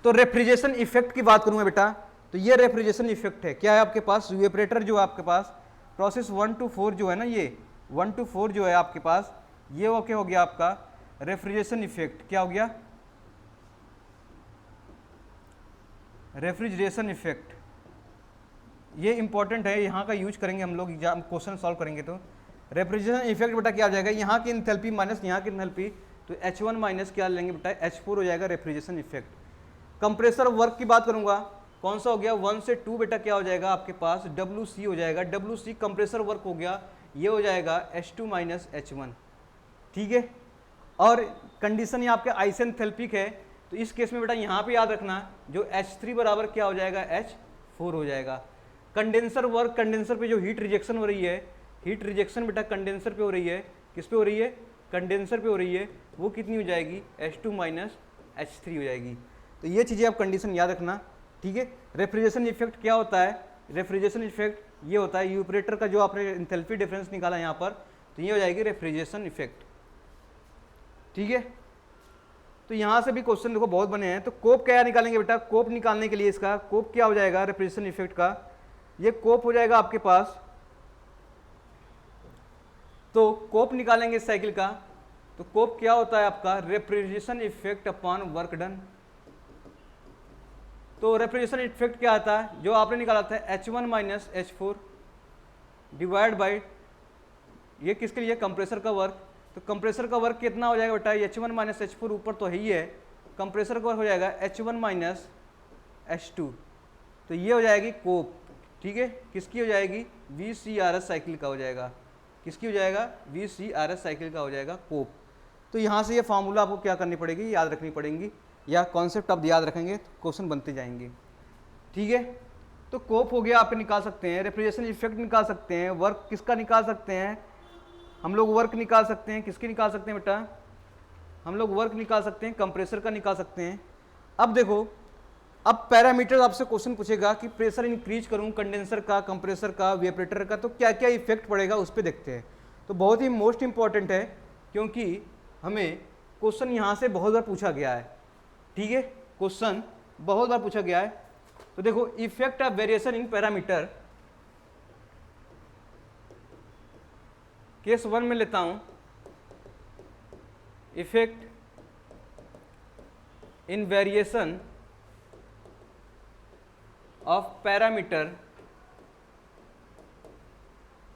तो रेफ्रिजरेशन इफेक्ट की बात करूंगा बेटा, तो ये रेफ्रिजरेशन इफेक्ट है, क्या है आपके पास, इवेपोरेटर जो आपके पास प्रोसेस 1 to 4 जो है ना, ये 1 to 4 जो है आपके पास, ये ओके हो गया आपका रेफ्रिजरेशन इफेक्ट, क्या हो गया, रेफ्रिजरेशन इफेक्ट। ये इंपॉर्टेंट है, यहाँ का यूज करेंगे हम लोग एग्जाम क्वेश्चन सॉल्व करेंगे। तो रेफ्रिजरेशन इफेक्ट बेटा क्या आ जाएगा, यहाँ की इंथैल्पी माइनस यहाँ की इंथैल्पी, तो H1 माइनस क्या लेंगे बेटा, H4 हो जाएगा रेफ्रिजरेशन इफेक्ट। कंप्रेसर वर्क की बात करूंगा, कौन सा हो गया, 1 से 2 बेटा क्या हो जाएगा आपके पास WC हो जाएगा, WC कंप्रेसर वर्क हो गया, ये हो जाएगा H2 माइनस H1। ठीक है, और कंडीशन ये आपके आइसेंथैल्पिक है, तो इस केस में बेटा यहाँ पे याद रखना जो H3 बराबर क्या हो जाएगा, H4 हो जाएगा। कंडेंसर वर्क, कंडेंसर पे जो हीट रिजेक्शन हो रही है, हीट रिजेक्शन बेटा कंडेंसर पे हो रही है, किस पे हो रही है, कंडेंसर पे हो रही है, वो कितनी हो जाएगी, H2 माइनस H3 हो जाएगी। तो ये चीज़ें आप कंडीशन याद रखना। ठीक है, रेफ्रिजरेशन इफेक्ट क्या होता है, रेफ्रिजरेशन इफेक्ट ये होता है इवेपोरेटर का जो आपने एंथैल्पी डिफरेंस निकाला यहाँ पर, तो ये हो जाएगी रेफ्रिजरेशन इफेक्ट। ठीक है, तो यहाँ से भी क्वेश्चन देखो बहुत बने हैं। तो कोप क्या निकालेंगे बेटा, कोप निकालने के लिए इसका कोप क्या हो जाएगा रेफ्रिजरेशन इफेक्ट का, ये कोप हो जाएगा आपके पास, तो कोप निकालेंगे इस साइकिल का, तो कोप क्या होता है आपका, refrigeration effect upon work done. तो रेफ्रिजरेशन इफेक्ट क्या आता है, जो आपने निकाला था H1 minus H4 divide by, ये किसके लिए, कंप्रेसर का वर्क। तो कंप्रेसर का वर्क कितना हो जाएगा बेटा, H1 माइनस H4 ऊपर तो है ही है, कंप्रेसर का वर्क हो जाएगा H1 माइनस H2, तो ये हो जाएगी कोप। ठीक है, किसकी हो जाएगी, VCRS साइकिल का हो जाएगा, किसकी हो जाएगा, VCRS साइकिल का हो जाएगा कोप। तो यहाँ से ये फार्मूला आपको क्या करनी पड़ेगी, याद रखनी पड़ेगी, या कॉन्सेप्ट आप याद रखेंगे तो क्वेश्चन बनते जाएंगे। ठीक है, तो कोप हो गया, आप निकाल सकते हैं, रेफ्रिजरेशन इफेक्ट निकाल सकते हैं, वर्क किसका निकाल सकते हैं हम लोग, वर्क निकाल सकते हैं, किसकी निकाल सकते हैं बेटा, हम लोग वर्क निकाल सकते हैं, कंप्रेसर का निकाल सकते हैं। अब देखो, अब पैरामीटर आपसे क्वेश्चन पूछेगा कि प्रेशर इंक्रीज करूं कंडेंसर का, कंप्रेसर का, वेपरेटर का, तो क्या क्या इफेक्ट पड़ेगा उस पर देखते हैं। तो बहुत ही मोस्ट इंपॉर्टेंट है, क्योंकि हमें क्वेश्चन यहाँ से बहुत बार पूछा गया है। ठीक है, क्वेश्चन बहुत बार पूछा गया है। तो देखो, effect of variation in parameter, case 1 में लेता हूं, effect in variation of parameter,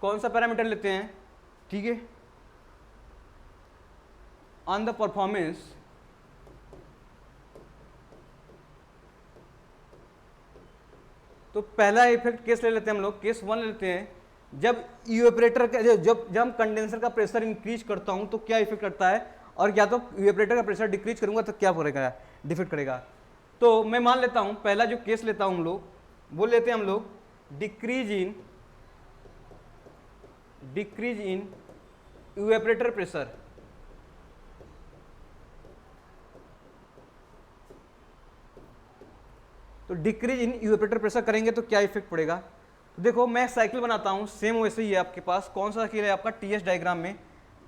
कौन सा पैरामीटर लेते हैं, ठीक है, ऑन द परफॉर्मेंस तो पहला इफेक्ट केस ले लेते हैं हम लोग, केस 1 लेते हैं, जब इवेपोरेटर का जब हम कंडेंसर का प्रेशर इंक्रीज करता हूं तो क्या इफेक्ट करता है, और या तो इवेपोरेटर का प्रेशर डिक्रीज करूंगा तो क्या करेगा, डिफेक्ट करेगा। तो मैं मान लेता हूं, पहला जो केस लेता हूं हम लोग, वो लेते हैं हम लोग डिक्रीज इन इवेपोरेटर प्रेशर। तो डिक्रीज इन इवेपोरेटर प्रेशर करेंगे तो क्या इफेक्ट पड़ेगा। तो देखो, मैं साइकिल बनाता हूं, सेम वैसे ही है आपके पास, कौन सा साइकिल है आपका, टीएस डायग्राम में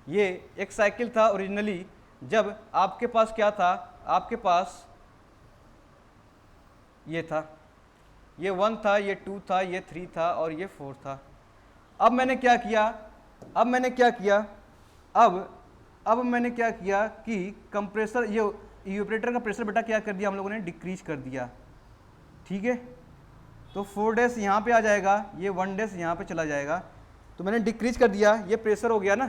ये एक साइकिल था ओरिजिनली, जब आपके पास क्या था, आपके पास ये था, ये 1 था, ये 2 था, ये 3 था और ये 4 था। अब मैंने क्या किया, अब मैंने क्या किया कि कंप्रेसर, ये इवेपोरेटर का प्रेशर बेटा क्या कर दिया हम लोगों ने, डिक्रीज कर दिया। ठीक है, तो 4 डैश यहाँ पे आ जाएगा, ये 1 डैश यहाँ पे चला जाएगा। तो मैंने डिक्रीज कर दिया, ये प्रेशर हो गया ना,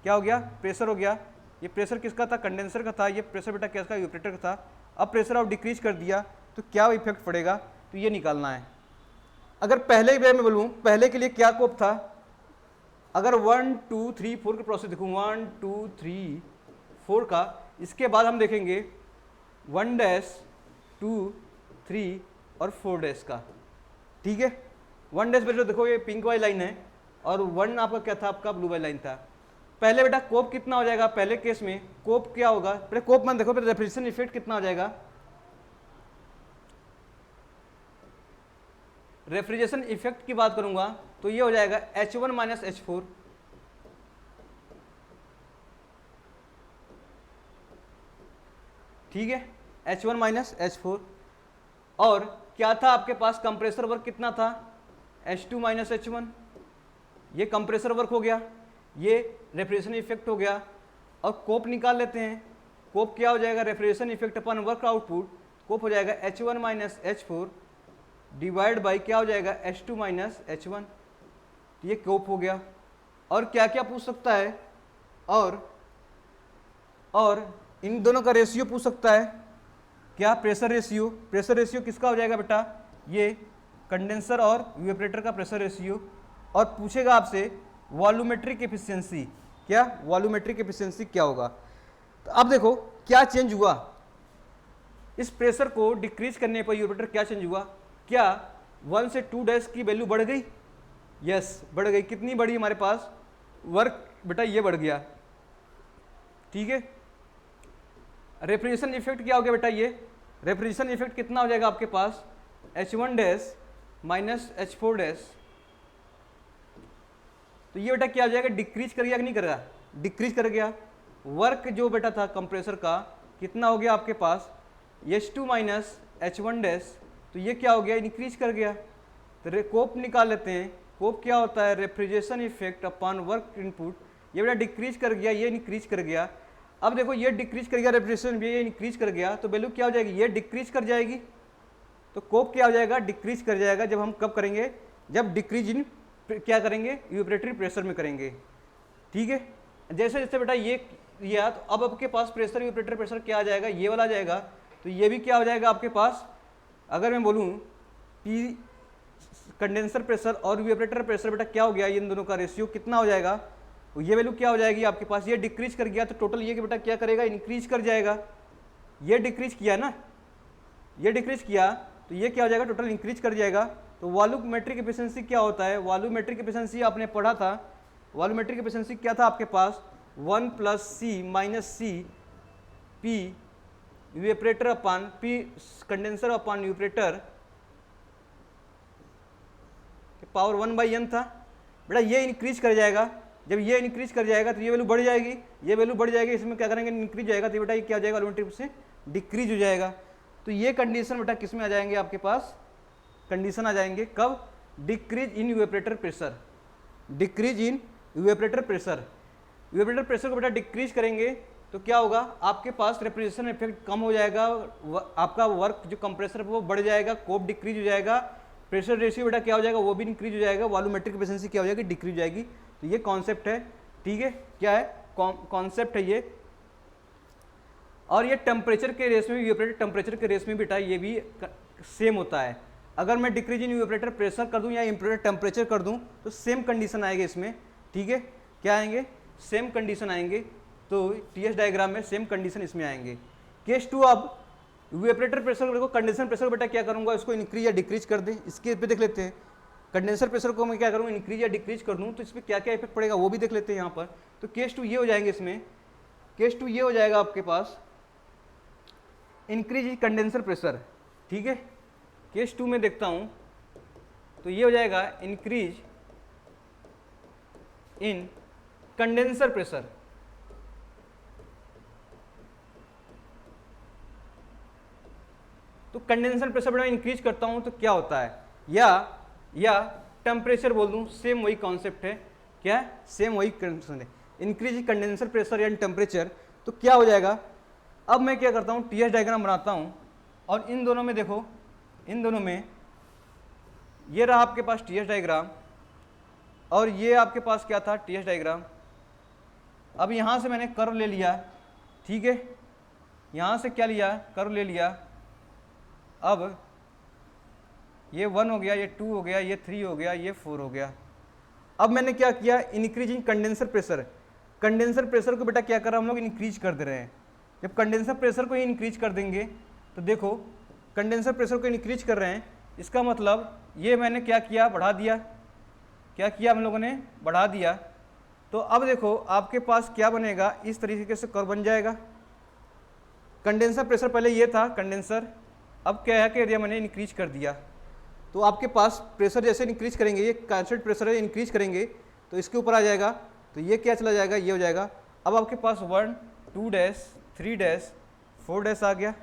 क्या हो गया, प्रेशर हो गया। ये प्रेशर किसका था, कंडेंसर का था, ये प्रेशर बेटा किसका, इवेपोरेटर का था। अब प्रेशर आप डिक्रीज कर दिया तो क्या इफेक्ट पड़ेगा, तो ये निकालना है। अगर पहले वे में बोलूँ, पहले के लिए क्या कोप था, अगर 1 2 3 4 का प्रोसेस देखूँ, 1 2 3 4 का, इसके बाद हम देखेंगे 1 डैश 2 3 और 4 डैश का। ठीक है, 1 डैश बेटा देखो ये पिंक वाली लाइन है और 1 आपका क्या था, आपका ब्लू वाली लाइन था। पहले बेटा कोप कितना हो जाएगा, पहले केस में कोप क्या होगा, पहले कोप मान देखो, पहले रेफ्रिजरेशन इफेक्ट कितना हो जाएगा, रेफ्रिजरेशन इफेक्ट की बात करूंगा तो ये हो जाएगा H1 माइनस H4। ठीक है, H1 माइनस H4। और क्या था आपके पास, कंप्रेसर वर्क कितना था, H2 माइनस H1। ये कंप्रेसर वर्क हो गया, ये रेफ्रिजरेशन इफेक्ट हो गया। और कोप निकाल लेते हैं, कोप क्या हो जाएगा, रेफ्रिजरेशन इफेक्ट अपन वर्क आउटपुट, कोप हो जाएगा H1 minus H4 divide by क्या हो जाएगा, H2 माइनस H1। ये कोप हो गया। और क्या क्या पूछ सकता है, और इन दोनों का रेशियो पूछ सकता है, क्या, प्रेशर रेशियो। प्रेशर रेशियो किसका हो जाएगा बेटा, ये कंडेंसर और इवेपोरेटर का प्रेशर रेशियो। और पूछेगा आपसे वॉल्यूमेट्रिक एफिशिएंसी, क्या वॉल्यूमेट्रिक एफिशिएंसी क्या होगा। तो अब देखो क्या चेंज हुआ, इस प्रेशर को डिक्रीज करने पर इवेपोरेटर क्या चेंज हुआ, क्या 1 से 2 डैश की वैल्यू बढ़ गई, यस बढ़ गई। कितनी बढ़ी हमारे पास, वर्क बेटा ये बढ़ गया। ठीक है, रेफ्रिजरेशन इफेक्ट क्या हो गया बेटा, ये रेफ्रिजरेशन इफेक्ट कितना हो जाएगा आपके पास, H1 dash minus H4 dash. तो ये बेटा क्या हो जाएगा, डिक्रीज कर गया कि नहीं करेगा, डिक्रीज कर गया। वर्क जो बेटा था कंप्रेसर का कितना हो गया आपके पास, H2 माइनस H1 डैश। तो ये क्या हो गया, इंक्रीज कर गया। तो कोप निकाल लेते हैं, कोप क्या होता है, refrigeration effect upon work input. ये बेटा डिक्रीज कर गया, ये इंक्रीज कर गया। अब देखो ये डिक्रीज कर गया, रेफ्रिजरेशन ये इंक्रीज कर गया, तो वैल्यू क्या हो जाएगी, ये डिक्रीज कर जाएगी। तो कोप क्या हो जाएगा, डिक्रीज कर जाएगा। जब हम कब करेंगे, जब डिक्रीज इन क्या करेंगे, इवेपोरेटरी प्रेशर में करेंगे। ठीक है, जैसे जैसे बेटा ये तो अब आपके पास प्रेशर, इवेपोरेटरी प्रेशर क्या आ जाएगा, ये वाला आ जाएगा। तो ये भी क्या हो जाएगा आपके पास, अगर मैं बोलूँ कि कंडेंसर प्रेशर और इवेपोरेटर प्रेशर बेटा क्या हो गया, इन दोनों का रेशियो कितना हो जाएगा, तो ये वैल्यू क्या हो जाएगी आपके पास, ये डिक्रीज कर गया। तो टोटल ये बेटा क्या करेगा, इंक्रीज कर जाएगा। ये डिक्रीज किया ना, ये डिक्रीज किया तो ये क्या हो जाएगा, टोटल इंक्रीज कर जाएगा। तो वॉल्यूमेट्रिक एफिशिएंसी क्या होता है, वॉल्यूमेट्रिक एफिशिएंसी आपने पढ़ा था, वॉल्यूमेट्रिक एफिशिएंसी क्या था आपके पास, 1 plus c minus c p evaporator upon p condenser upon evaporator power 1/n था। बेटा ये इंक्रीज कर जाएगा, जब ये इंक्रीज कर जाएगा तो ये वैल्यू बढ़ जाएगी, ये वैल्यू बढ़ जाएगी, इसमें क्या करेंगे, इंक्रीज जाएगा। तो बेटा ये क्या हो जाएगा, वॉल्यूमेट्रिक से डिक्रीज हो जाएगा। तो ये कंडीशन बेटा किस में आ जाएंगे आपके पास, कंडीशन आ जाएंगे कब, decrease in evaporator pressure, decrease in evaporator pressure. Evaporator pressure को बेटा डिक्रीज करेंगे तो क्या होगा, आपके पास रेफ्रिजरेशन इफेक्ट कम हो जाएगा, आपका वर्क जो कंप्रेसर वो बढ़ जाएगा, कोप डिक्रीज हो जाएगा, प्रेशर रेशियो बेटा क्या हो जाएगा, वो भी इंक्रीज हो जाएगा, वॉल्यूमेट्रिक एफिशिएंसी क्या हो जाएगी, डिक्रीज हो जाएगी। तो ये कॉन्सेप्ट है। ठीक है, क्या है, कॉन्सेप्ट है ये। और ये टेम्परेचर के रेस में, इवेपोरेटर टेम्परेचर के रेस में बेटा ये भी सेम होता है। अगर मैं डिक्रीज इन इवेपोरेटर प्रेशर कर दूं या इवेपोरेटर टेम्परेचर कर दूं तो सेम कंडीशन आएगी इसमें। ठीक है, क्या आएंगे, सेम कंडीशन आएंगे। तो टीएस डायग्राम में सेम कंडीशन इसमें आएंगे। केस 2, अब इवेपोरेटर प्रेशर देखो, कंडेंसर प्रेशर बेटा क्या करूंगा, इसको इंक्रीज या डिक्रीज कर दे। इसके पे देख लेते हैं, कंडेंसर प्रेशर को मैं क्या करूँ, इंक्रीज या डिक्रीज कर दूँ तो इस पर क्या क्या इफेक्ट पड़ेगा वो भी देख लेते हैं यहाँ पर। तो केस 2 ये हो जाएंगे, इसमें केस 2 ये हो जाएगा आपके पास, इंक्रीज कंडेंसर प्रेशर। ठीक है, केस 2 में देखता हूँ तो ये हो जाएगा इंक्रीज इन कंडेंसर प्रेशर। तो कंडेंसर प्रेशर बड़ा इंक्रीज करता हूं तो क्या होता है, या टेम्परेचर बोल दूं, सेम वही कॉन्सेप्ट है, क्या है, सेम वही कंडीशन है, इंक्रीज कंडेंसर प्रेशर या टेम्परेचर। तो क्या हो जाएगा, अब मैं क्या करता हूँ, टीएस डायग्राम बनाता हूँ और इन दोनों में देखो, इन दोनों में ये रहा आपके पास टीएस डायग्राम और ये आपके पास क्या था, टीएस डायग्राम। अब यहाँ से मैंने कर्व ले लिया, ठीक है, यहाँ से क्या लिया, कर्व ले लिया। अब ये 1 हो गया, ये 2 हो गया, ये 3 हो गया, ये 4 हो गया। अब मैंने क्या किया, increasing condenser pressure, condenser pressure को बेटा क्या कर रहा हम लोग, इंक्रीज कर दे रहे हैं। जब कंडेंसर प्रेशर को ही इंक्रीज कर देंगे तो देखो कंडेंसर प्रेशर को इंक्रीज कर रहे हैं, इसका मतलब ये मैंने क्या किया, बढ़ा दिया, क्या किया हम लोगों ने, बढ़ा दिया। तो अब देखो आपके पास क्या बनेगा, इस तरीके से कर्व बन जाएगा। कंडेंसर प्रेशर पहले ये था कंडेंसर, अब क्या है कि एरिया मैंने इंक्रीज कर दिया। तो आपके पास प्रेशर जैसे इंक्रीज करेंगे, ये कांस्टेंट प्रेशर है, इंक्रीज करेंगे तो इसके ऊपर आ जाएगा, तो ये क्या चला जाएगा, ये हो जाएगा। अब आपके पास 1 2 डैश 3 डैश 4 डैश आ गया।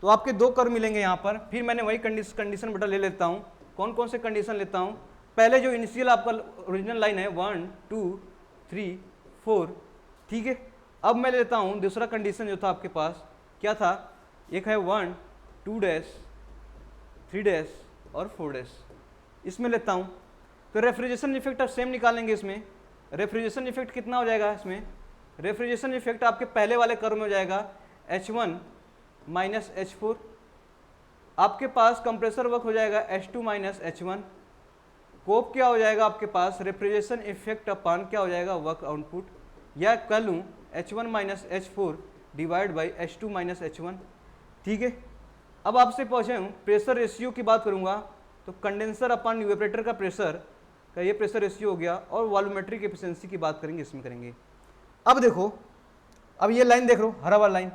तो आपके दो कर्व मिलेंगे यहाँ पर। फिर मैंने वही कंडीशन बेटा ले लेता हूँ। कौन कौन से कंडीशन लेता हूँ, पहले जो इनिशियल आपका ओरिजिनल लाइन है 1 2 3 4, ठीक है। अब मैं लेता हूँ दूसरा कंडीशन जो था आपके पास, क्या था, एक है 1 2 डैश 3 डैश और 4 डैश, इसमें लेता हूँ। तो रेफ्रिजरेशन इफेक्ट आप सेम निकालेंगे इसमें। रेफ्रिजरेशन इफेक्ट कितना हो जाएगा इसमें, रेफ्रिजरेशन इफेक्ट आपके पहले वाले कर्व में हो जाएगा H1 माइनस H4। आपके पास कंप्रेसर वर्क हो जाएगा H2 माइनस H1। कोप क्या हो जाएगा आपके पास, रेफ्रिजरेशन इफेक्ट अपान क्या हो जाएगा, वर्क आउटपुट, या कह लूँ H1 minus H4 divide by H2 minus H1, ठीक है। अब आपसे पूछे हूँ प्रेशर रेशियो की बात करूँगा, तो कंडेंसर अपान इवेपोरेटर का प्रेशर का ये प्रेशर रेशियो हो गया, और वॉल्यूमेट्रिक एफिशिएंसी की बात करेंगे, इसमें करेंगे। अब देखो, अब ये लाइन देख लो, हरा वाला लाइन,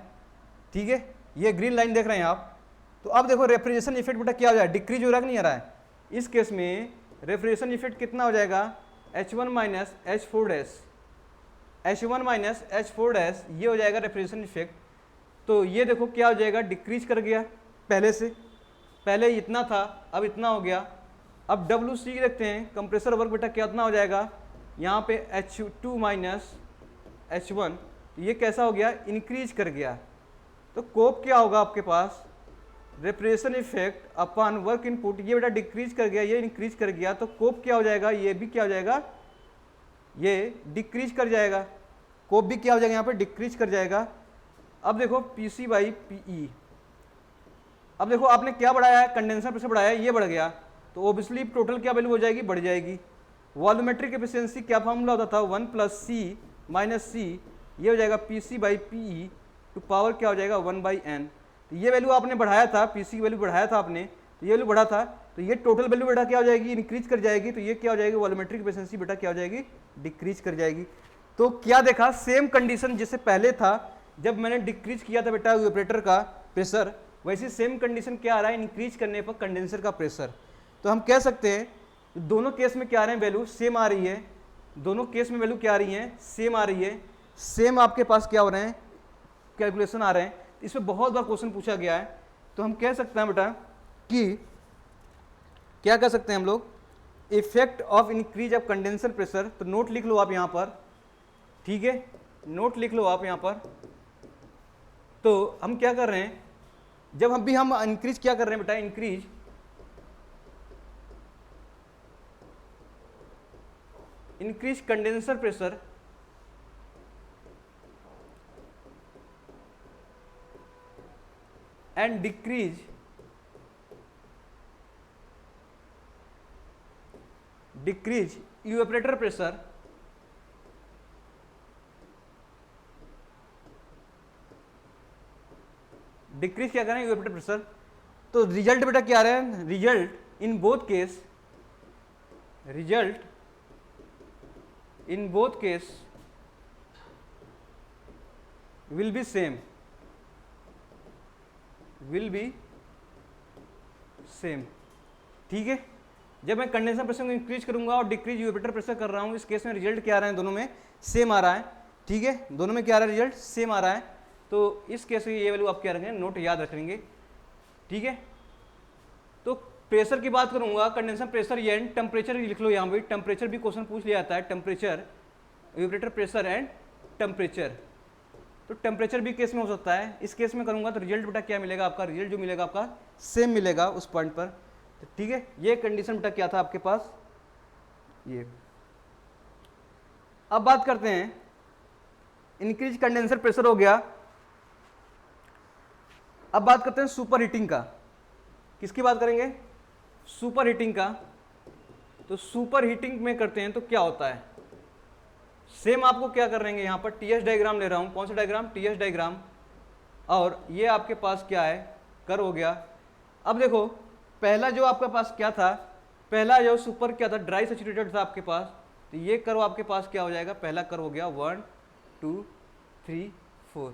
ठीक है, ये ग्रीन लाइन देख रहे हैं आप। तो अब देखो रेफ्रिजरेशन इफेक्ट बेटा क्या हो जाएगा, डिक्रीज हो रहा है कि नहीं आ रहा है। इस केस में रेफ्रिजरेशन इफेक्ट कितना हो जाएगा, H1 minus H4 dash, H1 minus H4 dash, ये हो जाएगा रेफ्रिजरेशन इफेक्ट। तो ये देखो क्या हो जाएगा, डिक्रीज कर गया पहले से, पहले इतना था अब इतना हो गया। अब WC देखते हैं, कंप्रेसर वर्क बेटा कितना हो जाएगा, यहाँ पे H2 माइनस H1, ये कैसा हो गया, इंक्रीज कर गया। तो कोप क्या होगा आपके पास, refrigeration effect upon work input, ये बेटा डिक्रीज कर गया, ये इंक्रीज कर गया। तो कोप क्या हो जाएगा, ये भी क्या हो जाएगा, ये डिक्रीज कर जाएगा। कोप भी क्या हो जाएगा, यहाँ पे डिक्रीज कर जाएगा। अब देखो PC बाई PE, अब देखो आपने क्या बढ़ाया है, कंडेंसर प्रेशर बढ़ाया है, ये बढ़ गया, तो ओबियसली टोटल क्या वैल्यू हो जाएगी, बढ़ जाएगी। वॉल्यूमेट्रिक एफिशिएंसी क्या फॉर्मूला होता था, 1 प्लस C माइनस C, ये हो जाएगा PC by PE to power क्या हो जाएगा 1 बाई N। तो ये वैल्यू आपने बढ़ाया था, PC की वैल्यू बढ़ाया था आपने, तो ये वैल्यू बढ़ा था, तो ये टोटल वैल्यू बेटा क्या हो जाएगी, इंक्रीज कर जाएगी। तो ये क्या हो जाएगी, वॉल्यूमेट्रिक एफिशिएंसी बेटा क्या हो जाएगी, डिक्रीज कर जाएगी। तो क्या देखा, सेम कंडीशन जिससे पहले था, जब मैंने डिक्रीज किया था बेटा इवेपोरेटर का प्रेशर, वैसे सेम कंडीशन क्या आ रहा है, इंक्रीज करने पर कंडेंसर का प्रेशर। तो हम कह सकते हैं दोनों केस में क्या आ रहे हैं, वैल्यू सेम आ रही है, दोनों केस में वैल्यू क्या आ रही है, सेम आ रही है, सेम आपके पास क्या हो रहे हैं, कैलकुलेशन आ रहे हैं। इसमें बहुत बार क्वेश्चन पूछा गया है। तो हम कह सकते हैं बेटा कि क्या कह सकते हैं हम लोग, effect of increase of condenser pressure. तो नोट लिख लो आप यहाँ पर, ठीक है, नोट लिख लो आप यहाँ पर। तो हम क्या कर रहे हैं, जब हम इंक्रीज क्या कर रहे हैं बेटा, increase condenser pressure and decrease evaporator pressure, decrease क्या करें इवेपोरेटर प्रेशर। तो रिजल्ट बेटा क्या आ रहा है, result in both case will be same, ठीक है। जब मैं कंडेंसर प्रेशर को इंक्रीज करूंगा और डिक्रीज इवेपोरेटर प्रेशर कर रहा हूं, इस केस में रिजल्ट क्या आ रहा है, दोनों में सेम आ रहा है, ठीक है, दोनों में क्या आ रहा है, रिजल्ट सेम आ रहा है। तो इस केस में ये वैल्यू आप क्या रखेंगे, नोट याद रखेंगे, ठीक है। तो प्रेशर की बात करूंगा, कंडेंसर प्रेशर एंड टेम्परेचर लिख लो यहाँ पे, टेम्परेचर भी क्वेश्चन पूछ लिया जाता है, temperature, evaporator pressure and temperature. तो टेम्परेचर भी केस में हो सकता है। इस केस में करूंगा तो रिजल्ट बेटा क्या मिलेगा आपका, रिजल्ट जो मिलेगा आपका सेम मिलेगा उस पॉइंट पर। तो ठीक है, ये कंडीशन बेटा क्या था आपके पास ये। अब बात करते हैं, इंक्रीज कंडेंसर प्रेशर हो गया। अब बात करते हैं सुपर हीटिंग का। किसकी बात करेंगे, सुपर हीटिंग का। तो सुपर हीटिंग में करते हैं तो क्या होता है, सेम आपको क्या कर रहे हैं, यहाँ पर टीएस डायग्राम ले रहा हूँ। कौन सा डायग्राम, टीएस डायग्राम। और ये आपके पास क्या है, कर हो गया। अब देखो पहला जो आपके पास क्या था, पहला जो सुपर क्या था, ड्राई सैचुरेटेड था आपके पास। तो ये कर्व आपके पास क्या हो जाएगा, पहला कर्व हो गया 1 2 3 4।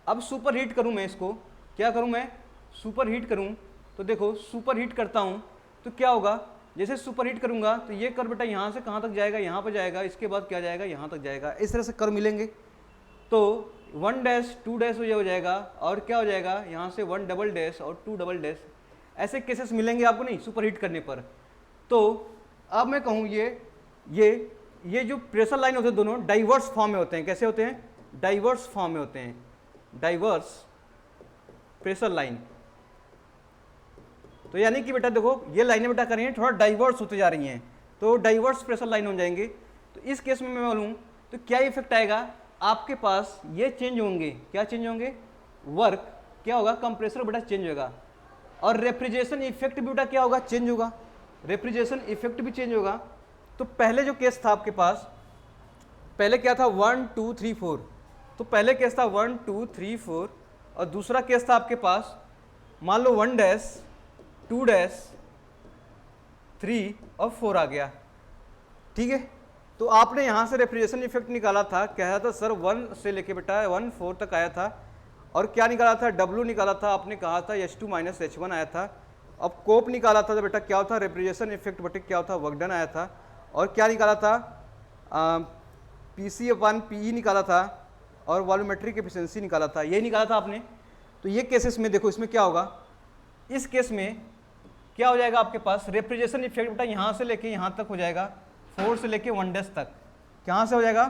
अब सुपर हीट करूँ मैं इसको, क्या करूँ मैं, सुपर हीट करूँ। तो देखो सुपर हीट करता हूँ तो क्या होगा, जैसे सुपर हीट करूंगा तो ये कर्व बेटा यहाँ से कहाँ तक जाएगा, यहाँ पर जाएगा, इसके बाद क्या जाएगा, यहाँ तक जाएगा। इस तरह से कर्व मिलेंगे। तो 1 डैश 2 डैश हो जाएगा, और क्या हो जाएगा यहाँ से 1 डबल डैश और 2 डबल डैश। ऐसे केसेस मिलेंगे आपको नहीं सुपर हीट करने पर। तो अब मैं कहूँ ये जो प्रेशर लाइन होते हैं दोनों डाइवर्स फॉर्म में होते हैं। कैसे होते हैं, डाइवर्स फॉर्म में होते हैं, डाइवर्स प्रेशर लाइन। तो यानी कि बेटा देखो ये लाइनें बेटा कर रही हैं थोड़ा डाइवर्स होते जा रही हैं, तो डाइवर्स प्रेशर लाइन हो जाएंगे। तो इस केस में मैं बोलूँ तो क्या इफेक्ट आएगा आपके पास, ये चेंज होंगे, क्या चेंज होंगे, वर्क क्या होगा, कंप्रेसर बेटा चेंज होगा, और रेफ्रिजरेशन इफेक्ट भी बेटा क्या होगा, चेंज होगा, रेफ्रिजरेशन इफेक्ट भी चेंज होगा। तो पहले जो केस था आपके पास, पहले क्या था 1 2 3 4। तो पहले केस था 1 2 3 4, और दूसरा केस था आपके पास मान लो 1 डैश 2 डैश 3 और 4 आ गया। ठीक है, तो आपने यहाँ से रेफ्रिजरेशन इफेक्ट निकाला था, कहा था सर 1 से लेके बेटा 1 4 तक आया था, और क्या निकाला था, W निकाला था, आपने कहा था H2 माइनस H1 आया था। अब कोप निकाला था तो बेटा क्या होता, रेफ्रिजरेशन इफेक्ट बटे क्या होता, वर्क डन आया था। और क्या निकाला था, PC अपॉन PE निकाला था, और वॉल्यूमेट्रिक एफिशिएंसी निकाला था, यही निकाला था आपने। तो ये केसेस में देखो इसमें क्या होगा, इस केस में क्या हो जाएगा आपके पास, रेफ्रिजरेशन इफेक्ट बेटा यहाँ से लेके यहाँ तक हो जाएगा, 4 से लेके 1 डैश तक। कहाँ से हो जाएगा,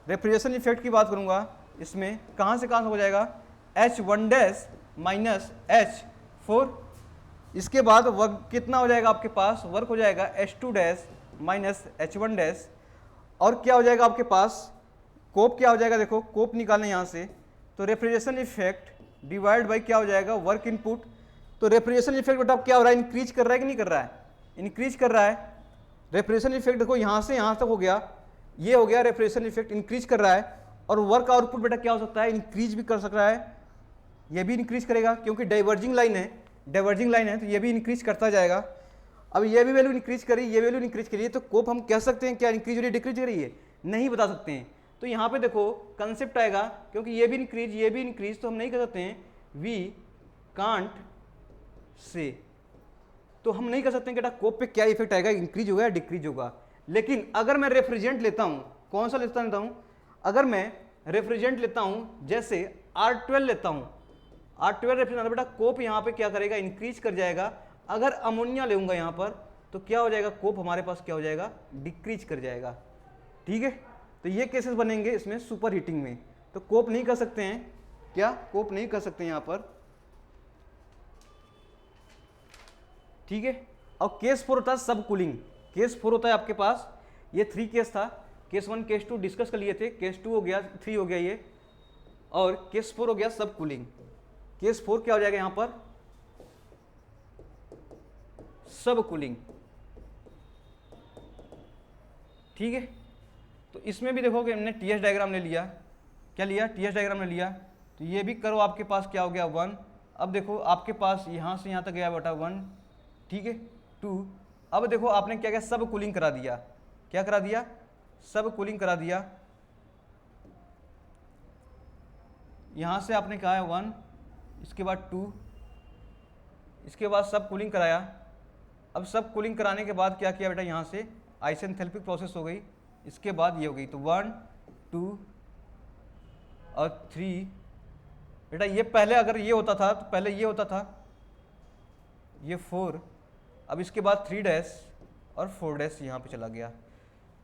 रेफ्रिजरेशन इफेक्ट की बात करूँगा इसमें, कहाँ से हो जाएगा, H1 डैश माइनस H4। इसके बाद वर्क कितना हो जाएगा आपके पास, वर्क हो जाएगा H2 dash minus H1 dash. और क्या हो जाएगा आपके पास, कोप क्या हो जाएगा, देखो कोप निकालने यहाँ से, तो रेफ्रिजरेशन इफेक्ट डिवाइड बाई क्या हो जाएगा, वर्क इनपुट। तो रेफ्रिजरेशन इफेक्ट बेटा क्या हो रहा है, इंक्रीज कर रहा है कि नहीं कर रहा है, इंक्रीज कर रहा है। रेफ्रिजरेशन इफेक्ट देखो यहाँ से यहाँ तक हो गया, ये हो गया रेफ्रिजरेशन इफेक्ट इंक्रीज कर रहा है। और वर्क आउटपुट बेटा क्या हो सकता है, इंक्रीज भी कर सकता है, ये भी इंक्रीज करेगा क्योंकि डाइवर्जिंग लाइन है, डाइवर्जिंग लाइन है तो ये भी इंक्रीज करता जाएगा। अब ये भी वैल्यू इंक्रीज करी, ये वैल्यू इंक्रीज करी, तो कोप हम कह सकते हैं क्या इंक्रीज हो रही है, डिक्रीज हो रही है, नहीं बता सकते हैं। तो यहाँ पे देखो कंसेप्ट आएगा, क्योंकि ये भी इंक्रीज ये भी इंक्रीज, तो हम नहीं कह सकते हैं वी कांट से, तो हम नहीं कह सकते हैं कि बेटा कोप पे क्या इफेक्ट आएगा, इंक्रीज होगा या डिक्रीज होगा। लेकिन अगर मैं रेफ्रिजरेंट लेता हूँ, कौन सा लेता हूँ, अगर मैं रेफ्रिजरेंट लेता हूँ जैसे R12 लेता हूँ, R12 रेफ्रिजरेंट बेटा कोप यहाँ पे क्या करेगा, इंक्रीज कर जाएगा। अगर अमोनिया लेऊंगा यहाँ पर तो क्या हो जाएगा, कोप हमारे पास क्या हो जाएगा, डिक्रीज कर जाएगा। ठीक है, तो ये केसेस बनेंगे इसमें सुपर हीटिंग में। तो कोप नहीं कर सकते हैं, क्या कोप नहीं कर सकते हैं यहाँ पर। ठीक है, और केस 4 होता है सब कूलिंग, केस 4 होता है आपके पास, ये 3 केस था, केस 1 केस 2 डिस्कस कर लिए थे, केस 2 हो गया, 3 हो गया ये, और केस 4 हो गया सब कूलिंग। केस 4 क्या हो जाएगा यहाँ पर, सब कूलिंग। ठीक है, तो इसमें भी देखो कि हमने टीएस डायग्राम ले लिया, क्या लिया, टीएस डायग्राम ले लिया। तो ये भी करो आपके पास क्या हो गया 1। अब देखो आपके पास यहाँ से यहाँ तक गया बेटा 1, ठीक है 2। अब देखो आपने क्या किया, सब कूलिंग करा दिया, क्या करा दिया, सब कूलिंग करा दिया। यहाँ से आपने कहा है 1, इसके बाद 2, इसके बाद सब कूलिंग कराया। अब सब कूलिंग कराने के बाद क्या किया बेटा, यहाँ से आइसेंथैल्पिक प्रोसेस हो गई, इसके बाद ये हो गई। तो 1 2 और 3 बेटा, ये पहले अगर ये होता था तो पहले ये होता था, ये 4 अब इसके बाद 3 डैश और 4 डैश यहाँ पे चला गया,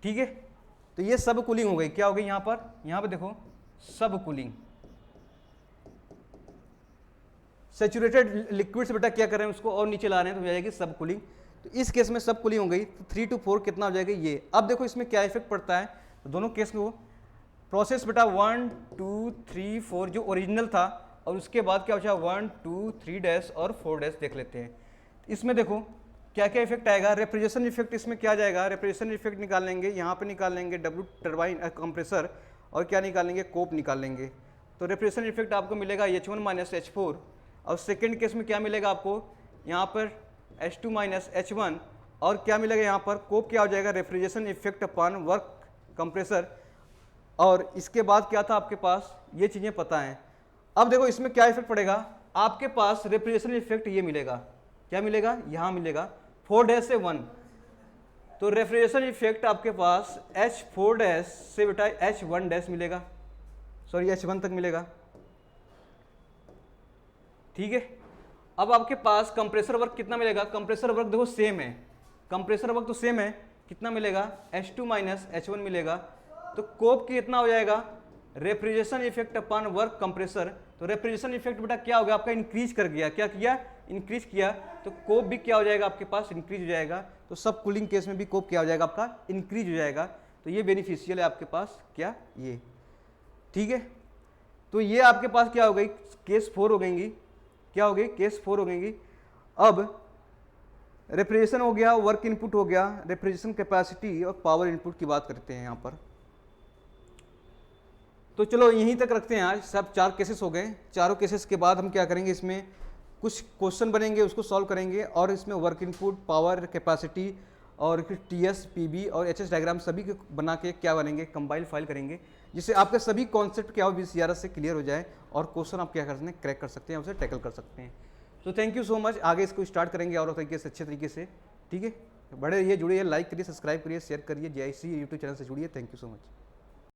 ठीक है। तो ये सब कूलिंग हो गई, क्या हो गई यहाँ पे देखो सब कूलिंग। सैचुरेटेड लिक्विड से बेटा क्या कर रहे हैं उसको और नीचे ला रहे हैं तो हो जाएगी सब कूलिंग। तो इस केस में सब कूलिंग हो गई, तो 3 to 4 कितना हो जाएगा ये। अब देखो इसमें क्या इफेक्ट पड़ता है, तो दोनों केस को प्रोसेस बेटा 1 2 3 4 जो ओरिजिनल था, और उसके बाद क्या बचा 1 2 3 डैश और 4 डैश देख लेते हैं। इसमें देखो क्या क्या इफेक्ट आएगा, रेफ्रिजरेशन इफेक्ट इसमें क्या जाएगा, रेफ्रिजरेशन इफेक्ट निकाल लेंगे, यहाँ पे निकाल लेंगे डब्ल्यू टर्बाइन कंप्रेसर, और क्या निकाल लेंगे कोप निकाल लेंगे। तो रेफ्रिजरेशन इफेक्ट आपको मिलेगा H1 माइनस H4, और सेकेंड केस में क्या मिलेगा आपको यहाँ पर H2 माइनस H1, और क्या मिलेगा यहाँ पर कोप क्या हो जाएगा refrigeration effect upon work compressor. और इसके बाद क्या था आपके पास, ये चीज़ें पता हैं। अब देखो इसमें क्या इफेक्ट पड़ेगा, आपके पास रेफ्रिजरेशन इफेक्ट ये मिलेगा, क्या मिलेगा यहाँ मिलेगा 4 डैश से 1, तो रेफ्रिजरेशन इफेक्ट आपके पास H4 डैश से बेटा H1 डैश मिलेगा, सॉरी H1 तक मिलेगा, ठीक है। अब आपके पास कंप्रेसर वर्क कितना मिलेगा, कंप्रेसर वर्क देखो सेम है, कंप्रेसर वर्क तो सेम है, कितना मिलेगा H2 माइनस H1 मिलेगा। तो कोप की कितना हो जाएगा refrigeration effect upon work compressor. तो रेफ्रिजरेशन इफेक्ट बेटा क्या हो गया आपका इंक्रीज कर गया, क्या किया इंक्रीज किया, तो कोप भी क्या हो जाएगा आपके पास इंक्रीज हो जाएगा। तो सब कूलिंग केस में भी कोप क्या हो जाएगा आपका इंक्रीज हो जाएगा। तो ये बेनिफिशियल है आपके पास क्या ये, ठीक है। तो ये आपके पास क्या हो गई केस 4 हो गएंगी, क्या हो गई केस 4 हो गएंगी। अब रेफ्रिजरेशन हो गया, वर्क इनपुट हो गया, रेफ्रिजरेशन कैपेसिटी और पावर इनपुट की बात करते हैं यहाँ पर। तो चलो यहीं तक रखते हैं आज, सब 4 केसेस हो गए। चारों केसेस के बाद हम क्या करेंगे, इसमें कुछ क्वेश्चन बनेंगे उसको सॉल्व करेंगे, और इसमें वर्क इनपुट, पावर, कैपेसिटी और टीएस, पीबी और एचएस डायग्राम सभी के बना के क्या बनेंगे कंपाइल फाइल करेंगे, जिससे आपके सभी कॉन्सेप्ट क्या हो VCRS से क्लियर हो जाए और क्वेश्चन आप क्या कर सकते हैं क्रैक कर सकते हैं, उसे टैकल कर सकते हैं। तो थैंक यू सो मच, आगे इसको स्टार्ट करेंगे और तरीके से अच्छे तरीके से, ठीक है। बड़े रहिए, जुड़िए, लाइक करिए, सब्सक्राइब करिए, शेयर करिए, JIC यूट्यूब चैनल से जुड़िए। Thank you so much.